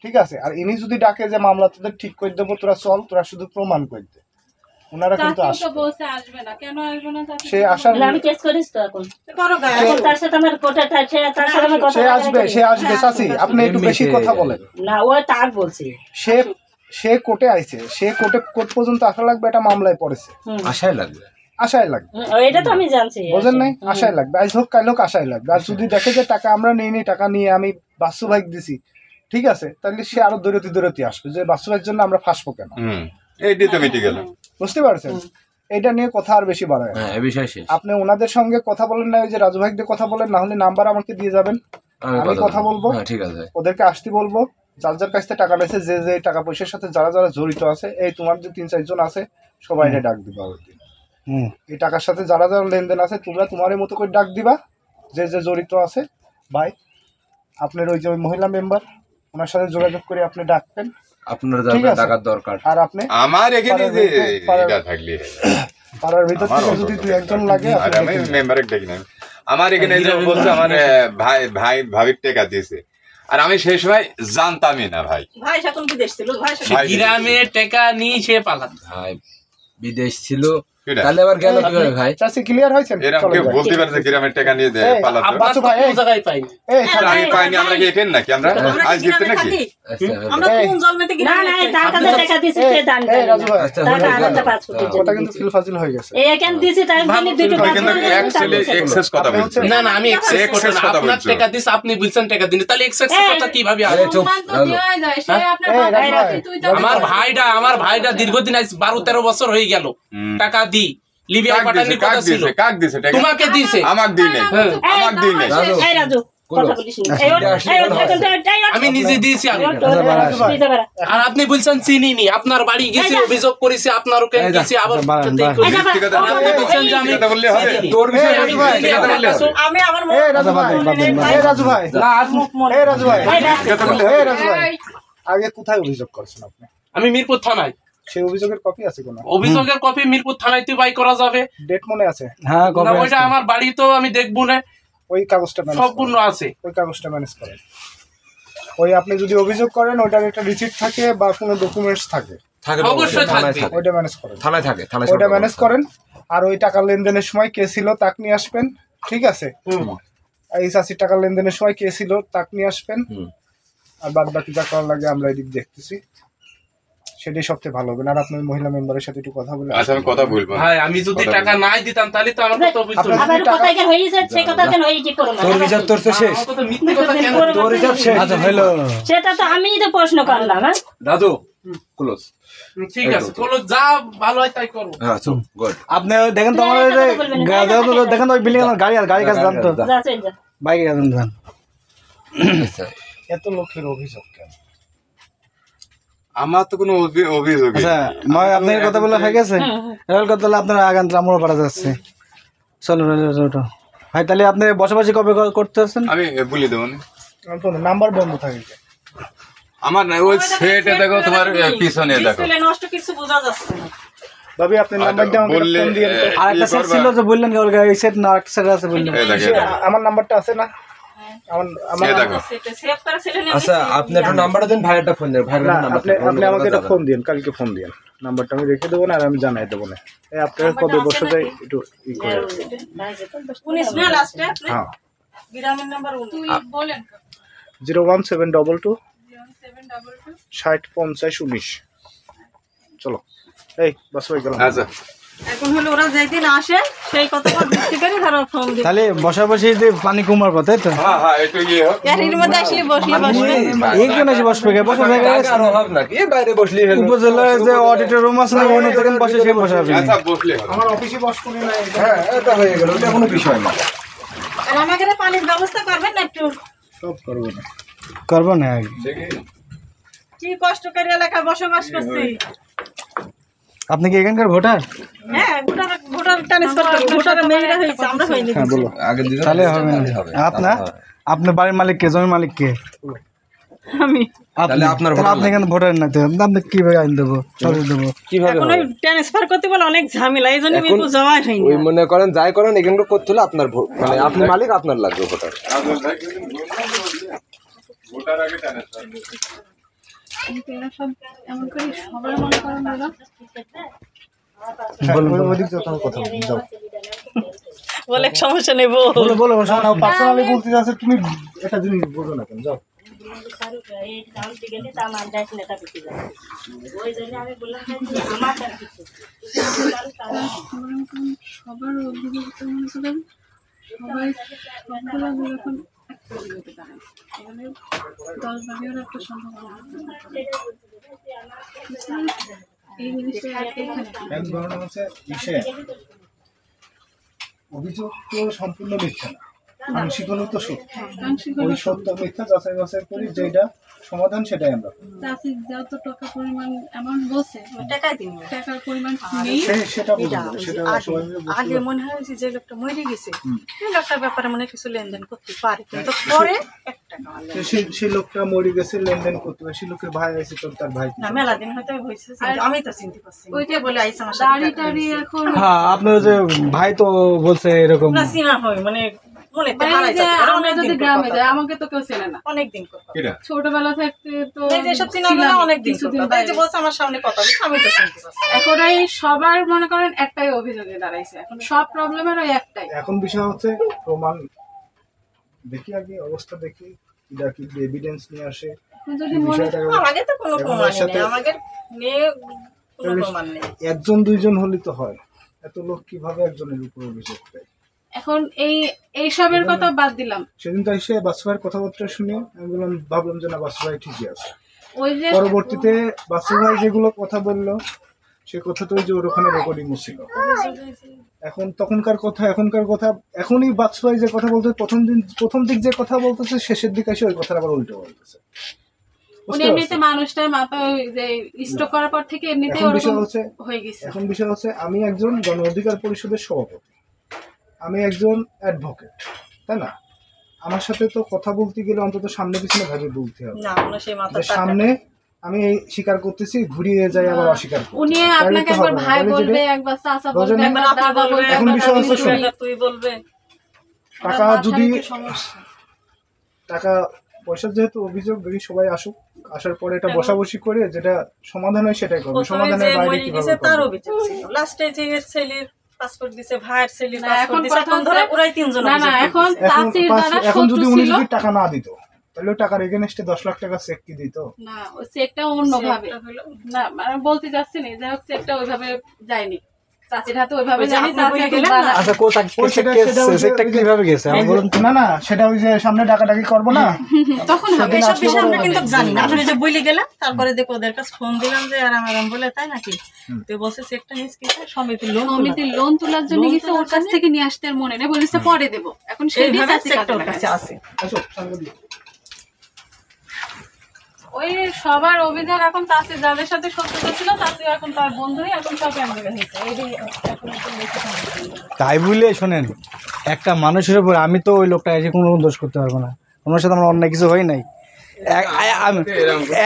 ঠিক আছে, আর ইনি যদি ডাকে যে মামলা তোদের ঠিক করে দেবো, তোরা চল, তোরা শুধু প্রমাণ করে দে, ওনারা কিন্তু চাচি তো আসবে। বলছে আসবে না, কেন আসবে না চাচি? সে আসার না, আমি কেস করিস তো এখন। করো গায়ে। এখন তার সাথে আমার কোর্টে তার সাথে আমার কথা সে বলার আসবে চাচি, আপনি একটু বেশি কথা বলেন। না, ও তার বলছি। সে কোর্টে আইছে, সে কোর্ট পর্যন্ত আসা লাগবে, এটা মামলায় পড়েছে, আশায় লাগবে। আশায় লাগবে, এটা তো আমি জানছি। বোঝেন নাই? আশায় লাগবে, আজ হোক কাল হোক আশায় লাগবে। আর যদি দেখে যে টাকা আমরা নিইনি, টাকা নিয়ে আমি বাসু ভাইক দিছি, ঠিক আছে, তাহলে সে আরো দৌড়তে আসবে যে বাসু ভাইয়ের জন্য আমরা ফাঁসবো কেন, এইটাই তো মিটে গেল। বুঝতে পারছেন? এটা নিয়ে কথা আর বেশি বাড়ায় না। হ্যাঁ এই বিষয় শেষ। আপনি ওনাদের সঙ্গে কথা বলেন না, ওই যে রাজু ভাইকে কথা বলেন, না হলে নাম্বার আমাকে দিয়ে যাবেন, আমি কথা বলবো, হ্যাঁ ঠিক আছে। ওদেরকে আসতে বলবো, যার যার কাছ থেকে টাকা নিয়েছে, যে টাকা পয়সার সাথে যারা জড়িত আছে, এই তোমার যে 3-4 জন আছে, সবাই ডাক দিবা ওই দিন। এই টাকার সাথে যারা লেনদেন আছে, তোমরা তোমার মতো করে ডাক দিবা, যে জড়িত আছে, ভাই আপনার ওই যে ওই মহিলা মেম্বার ওনার সাথে যোগাযোগ করে আপনি ডাকবেন, আপনার ঠিক যাবে আছে। টাকার দরকার। আর আপনি আমার এখানে যে পাড়ার- এটা থাকলে পাড়ার ভিতর থেকে যদি 2-1 লাগে আর আপনি আমি ডেকে নেবেন। মেম্বারে ডাকি না। আমার এখানে যে বলছে আমার ভাবির টাকা দিয়েছে, আর আমি সেই সময় জানতামই না ভাই। ভাই এখন বিদেশ ছিল, ভাই ভাই গ্রামে টাকা নিয়ে সে পালাত। ভাই বিদেশ ছিল, কিরা? তাহলে আবার গেল কিভাবে ভাই? চাচি ক্লিয়ার হয়েছেন? এরকম চলেন কেউ যাই। বলতে পারে যে গ্রামের টাকা নিয়ে দেয় এই, পালাতে? আপনার বাচ্চু তো ভাই, কোনো এই। জায়গায় পাইনি। এই তাহলে আমি পাইনি, আমরা কি এখানে নাকি? আমরা আজ গিফট নাকি? আচ্ছা আমরা এই। কোন জন্মেতে না না এই তার কাছে টাকা দিছি সে দান এই করে রাজু ভাই, আচ্ছা, তার হলো, আলাদা হলো। পাঁচ কোটি কথা কিন্তু ফিলফাজিল হয়ে গেছে। এই এখান দিছি তার জন্য দুটো ভাই পাঁচ কিন্তু কোটি অ্যাকচুয়ালি এক্সেস কথা আপনি বলছে। হচ্ছে- না না আমি এক্সেস Excess কথা আপনার বলছো। টাকা দিস, আপনি বলছেন টাকা দিন, তাহলে এক্সেস এই। কথা কিভাবে আরে আসবে? চুপ, সম্মান তো রাজু। দেওয়াই যায়, সে আপনার এই, বাবা, রাজু ভাই, তুই তো আমার ভাইটা দীর্ঘদিন আজ 12-13 বছর হয়ে গেল টাকা দি লিবিয়া কাক পাঠানি দিছে, কথা কাক ছিল, দিছে, কাক দিছে টাকা? তোমাকে দিছে। আমাক দিই নাই, হ্যাঁ। আমাক দিই নাই। রাজু, এই রাজু কথা বলিস না এই ওর এই ওর এখন তো এটাই আমি নিজে দিয়েছি আগে। দিতে পারে আর আপনি বলছেন চিনিনি, আপনার বাড়ি গেছি, এই যা। অভিযোগ করেছি, আপনার ওকে এই যা, গেছি, আবার বাড়ান, সাথে বাড়ান। করেছি। এই যা, ঠিক আছে, আপনি বলছেন যে আমি কথা বললে হবে? চিনি। তোর বিষয়ে রাজু ভাই, আমি কথা বললে হবে? আমি আমার এই রাজু ভাই, এই রাজু ভাই, এই রাজু ভাই, কথা বললে হবে? এই রাজু ভাই, আগে কোথায় অভিযোগ করছেন আপনি? আমি মিরপুর থানায়, সেই অভিযোগের কপি আছে কোনো? অভিযোগের কপি মিরপুর থানায় বাই করা যাবে ডেট মনে আছে? হ্যাঁ না? কবে ওইটা আমার বাড়ি তো আমি দেখবো না, ওই কাগজটা ম্যানেজ সম্পূর্ণ করেন, আছে। ওই কাগজটা ম্যানেজ করেন। ওই আপনি যদি অভিযোগ করেন ওইটার একটা রিসিপ্ট থাকে বা কোনো ডকুমেন্টস থাকে, থাকে তো অবশ্যই থানায় থাকবে। থাকে। ওইটা ম্যানেজ করেন, থানায় থাকে, থানায় ওইটা সব ম্যানেজ রকম। করেন। আর ওই টাকা লেনদেনের সময় কে ছিল তাক নিয়ে আসবেন, ঠিক আছে? এই 80 টাকা লেনদেনের সময় কে ছিল তাক নিয়ে আসবেন। হুম। আর বাদ বাকি যা করার লাগে আমরা এদিক দেখতেছি, সেটাই সবচেয়ে ভালো হবে। আর আপনার মহিলা মেম্বারের সাথে একটু কথা বলে আচ্ছা আমি কথা বলবো। ভাই আমি যদি টাকা নাই দিতাম তাহলে তো আমার তো অভিযোগ আপনার- আবার কথা কেন হয়েছে সেই কথা কেন হয়ে কি করো না তোর বিচার তোর তো শেষ। আমার তো মিথ্যে কথা কেন? তোর হিসাব শেষ। আচ্ছা হইলো সেটা তো আমিই তো প্রশ্ন করলাম হ্যাঁ দাদু ক্লোজ। ঠিক আছে, বলো যা ভালো হয় তাই করো। হ্যাঁ চুপ, গুড। আপনি ওই দেখেন তো আমার ওই যে দেখেন তো ওই বিল্ডিং আমার গাড়ি আর গাড়ি কাছে জানতো যা। যা চল যা বাইকে যান যান আচ্ছা, এত লোকের অভিযোগ কেন? আমার তো কোনো অভিযোগ আচ্ছা মই আপনার কথা বলে হয়ে গেছে রেল কথা বলে আপনার আগান আমরাও পাঠা যাচ্ছে চলো ওটো ভাই তাহলে আপনি বসবাসী কবে করতে আছেন আমি বলে দেবো না। আমার ফোনে নাম্বার বন্ধ থাকে কি? আমার না ওই সেটে দেখো, তোমার পিছনে দেখো। ডিসপ্লে নষ্ট কিছু বোঝা যাচ্ছে না। ভাবি আপনি নাম্বারটা আমাকে বললে ফোন দিয়েন তো। আর একটা সেট ছিল যে বললেন কি ওর এই সেট না আরেকটা সেট আছে বললেন এই দেখো, সে- আমার নাম্বারটা আছে না? আমার আমার এই দেখো। সেটা সেভ করা ছিল না। আচ্ছা আপনি একটু নাম্বারটা দেন, ভাইয়েরটা ফোন দেন, ভাইয়ের না, নাম্বার। আপনি আমাকে একটা ফোন দিন, কালকে ফোন দিন। নাম্বারটা আমি রেখে দেবো না আর আমি জানাই দেবো না। এই আপনার কবে বসে যায় একটু ই করে। 19 না লাস্টে আপনি হ্যাঁ, গ্রামের নাম্বার 19। তুই বলেন 01722 0722 60 50 19। চলো এই বাস হয়ে গেলাম। আচ্ছা এখন হলো ওরা যেদিন আসে সেই কথা ভিত্তি করে ধরো ফোন দিই। তাহলে বসাবসি যে পানি কমার পথে তো হ্যাঁ হ্যাঁ একটু ইয়ে হোক। এর মধ্যে আসলে বসলে বসবে। এইখানে এসে বসবে কে বসা জায়গা আছে? টাকার অভাব নাকি? এই বাইরে বসলেই হলো। উপজেলার যে অডিটর রুম আছে না ওখানে যেখানে বসে সে বসাবে আচ্ছা বসলে হবে। আমার অফিসে বস করে না হ্যাঁ এটা হয়ে গেল, এটা কোনো বিষয় না। আর আমাকে পানির ব্যবস্থা করবেন না একটু? সব করবো না। করবো না কি কষ্ট করে এলাকায় বসবাস করছি। আপনি কি এখানকার ভোটার হ্যাঁ ভোটার ট্রান্সফার করব। ভোটার মেয়েরা হয়েছে, আমরা হইনি। হ্যাঁ বলো। আগের দিন তাহলে হবে না আপনার আপনার বাড়ির মালিক কে জমি মালিক কে আমি তাহলে আপনার তাহলে আপনি এখানে ভোটার না তো আপনি কিভাবে আইন দেবো সরিয়ে দেবো কিভাবে এখন ওই ট্রান্সফার করতে বলে অনেক ঝামেলা, এই জন্য আমি একটু যাওয়াই হয়নি। ওই মনে করেন যাই করেন এখানকার করতে হলে আপনার মানে আপনি মালিক, আপনার লাগবে ভোটার। ভোটার আগে ট্রান্সফার। কিন্তু এরা সব এমন করে সবার মনে করেন ওরা ওদিক যত কথা বলি যাও। বলে সমস্যা নেই বল। বলো বলো পার্সোনালি বলতে যাচ্ছে, তুমি একটা জিনিস বোঝো না কেন? যাও। এই কাউন্টি গেলে তা আমার দেশ নেতা বেশি যায় ওই জন্য আমি বললাম যে আমার কাছে কিছু সবার অভিযোগিতা মনে করেন সবাই সবগুলো যখন একটা অভিযোগিতা দাঁড়ায় এখানে 10 ভাগের একটা সম্ভাবনা আছে। এই জিনিসটা এখানে এক ধরনের হচ্ছে ইসে অভিযোগ তো সম্পূর্ণ মিথ্যা না, আংশিক হলেও তো সত্য। আংশিক ওই হলে সত্য মিথ্যা যাচাই বাছাই করি, যেটা সমাধান সেটাই আমরা করি। চাষি যত টাকা পরিমাণ অ্যামাউন্ট বসে টাকাই দিন টাকার পরিমাণ নেই। সেটা বুঝবো, সেটা সবাই মিলে বুঝতে আগে মনে হয় যে লোকটা মরে গেছে, এই লোকটার ব্যাপারে মনে হয় কিছু লেনদেন করতে পারে, কিন্তু পরে 1 টাকা সেই লোকটা মরে গেছে, লেনদেন করতে পারে, সেই লোকের ভাই আছে, তো তার ভাই না মেলা দিন হয়তো হয়েছে, আমি তো চিনতে পারছি না। ওইটা বলে আইসা আমার দাড়ি সাথে টাড়ি এখন হ্যাঁ আপনার যে ভাই তো বলছে এরকম না চিনা হয়, মানে মনে তো বাইরে হারাই যে যাচ্ছে, আমরা যদি গ্রামে যাই আমাকে তো কেউ চেনে না। অনেক দিন কথা কিরা ছোটবেলা থাকতে তো এই যে সব চিনা না অনেক দিন কিছুদিন কথা, এই যে বলছে আমার সামনে কথা বলছে, আমি তো চিনতে পারছি। এখন এই সবার মনে করেন একটাই অভিযোগে দাঁড়াইছে, এখন সব প্রবলেমের ওই একটাই। এখন বিষয় হচ্ছে প্রমাণ দেখি, আগে অবস্থা দেখি, কি এভিডেন্স নিয়ে আসে এখন যদি এই মনে বিষয়টাকে। আমাকে তো কোনো এবং প্রমাণ এর সাথে- নেই, আমাদের নিয়ে কোনো প্রমাণ নেই। একজন দুইজন হলে তো হয়, এত লোক কিভাবে একজনের উপর অভিযোগ দেয়? এখন এই সবের কথা বাদ দিলাম, সেদিন তো এসে বাসু ভাইয়ের কথাবার্তা শুনে আমি ভাবলাম যে না, বাসু ভাই ঠিকই আছে। ওই যে পরবর্তীতে বাসু ভাই যেগুলো কথা বললো, সে কথা তো ওই যে ওর ওখানে রেকর্ডিং ছিল। এখন তখনকার কথা এখনকার কথা, এখনই বাসু ভাই যে কথা বলতে প্রথম দিক যে কথা বলতেছে, শেষের দিকে এসে ওই কথাটা আবার উল্টো বলতেছে। উনি এমনিতে মানুষটার মাথায় যে স্ট্রোক করার পর থেকে এমনিতেই এখন ওরকম বিষয় হচ্ছে হয়ে গেছে। এখন বিষয় হচ্ছে আমি একজন গণ অধিকার পরিষদের সভাপতি, আমি একজন অ্যাডভোকেট, তাই না? আমার সাথে তো কথা বলতে গেলে অন্তত সামনে পিছনে ভাবে বলতে হবে। না আমরা সেই মাথা যে সামনে আমি স্বীকার করতেছি, ঘুরিয়ে যাই আবার অস্বীকার করি। উনি তাহলে আপনাকে তো একবার হবে না। ভাই তাহলে বলবে, যেটা- একবার চাচা বোঝেন বলবে, না? একবার দাদা বলবে, এখন একবার বিষয় দাদি হচ্ছে বলবে। তুই বলবে টাকা যদি সমস্যা টাকা পয়সার যেহেতু অভিযোগ, দেখি সবাই আসুক, আসার পরে এটা বসাবসি করে যেটা সমাধান হয় সেটাই করবো। প্রথমে যে সমাধানের বাইরে মরে কিভাবে গেছে তার করবো? অভিযোগ ছিল, লাস্টে যে এর ছেলের পাসপোর্ট দিছে, ভাইয়ের ছেলের না, পাসপোর্ট এখন দিছে, কথা এখন ধরে হচ্ছে- ওরাই তিনজন না না, অভিযোগ এখন করতেছে। চাচির যারা এখন যদি শত্রু উনি ছিল, যদি টাকা না দিত, তাহলে ওই টাকার এগেনস্টে 10 লাখ টাকা চেক কি দিত? না ওই চেকটা অন্যভাবে, সেটা হলো- না মানে বলতে যাচ্ছি না, যাই হোক চেকটা ওইভাবে যায়নি, চাচির হাতে ওইভাবে ওই যে জানি, আপনি চাচি বলে এখন গেলেন বানা- না? আচ্ছা সেটা কিভাবে গেছে এই যে- না না, সেটা ওই যে সামনে ডাকাডাকি করবো না, তখন হবে সেদিন এসব আসলে বিষয় আমরা বড় কিন্তু হবে। জানি না, আপনি যে বলে গেলাম, তারপরে দেখো ওদের কাছে ফোন দিলাম যে আরাম আরাম বলে, তাই নাকি? তো বসে চেকটা মিস কিসে সমিতির লোন সমিতির লোন তোলার জন্য লোন গেছে, ওর তোলার কাছ জন্য? থেকে নিয়ে আসতে আর মনে নেই, বলেছে পরে দেবো, এখন সেই এইভাবে চাচি চেকটা কাজে ওর কাছে লাগায়। আছে। আসো সঙ্গে দিও। ওই সবার অভিযোগ এখন চাচি যাদের সাথে শত্রুতা ছিল, চাচি এখন তার বন্ধুই, এখন সব একদিকে হয়েছে, এইটাই এখন একটু বেশি সমস্যা। তাই বুঝলে শোনেন, একটা মানুষের উপর আমি তো ওই লোকটা এসে কোনো দোষ করতে পারবো না, ওনার সাথে আমার অন্যায় কিছু হয় নাই।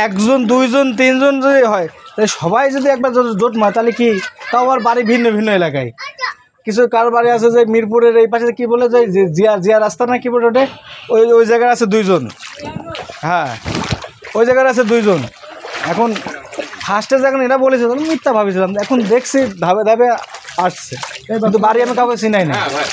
একজন দুইজন তিনজন যদি হয়, তাহলে সবাই যদি একবার জোট মারে, তাহলে কি তাও আবার বাড়ি ভিন্ন ভিন্ন এলাকায়, কিছু কার বাড়ি আছে যে মিরপুরের এই পাশে কি বলে যায় যে জিয়া রাস্তা না কি বলে ওটা, ওই জায়গায় আছে 2 জন, হ্যাঁ ওই জায়গায় আছে 2 জন। এখন ফার্স্টে যখন এরা বলেছে তখন মিথ্যা ভাবেছিলাম, এখন দেখছি ধাবে ধাবে আসছে, কিন্তু বাড়ি আমি কাউকে চিনাই না। হ্যাঁ ভাই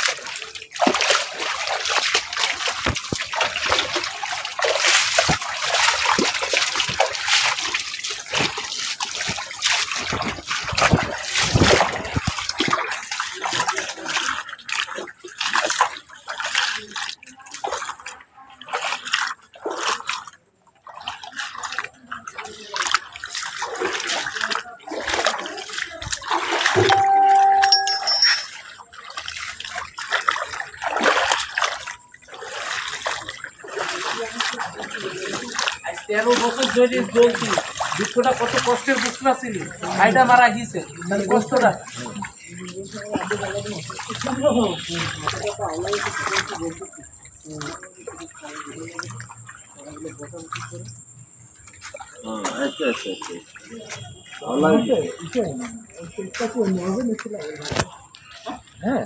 আজ 13 বছর ধরে চলছি, দুঃখটা কত কষ্টের বুঝতে ছিল, ভাইটা মারা গেছে, তাহলে কষ্টটা হ্যাঁ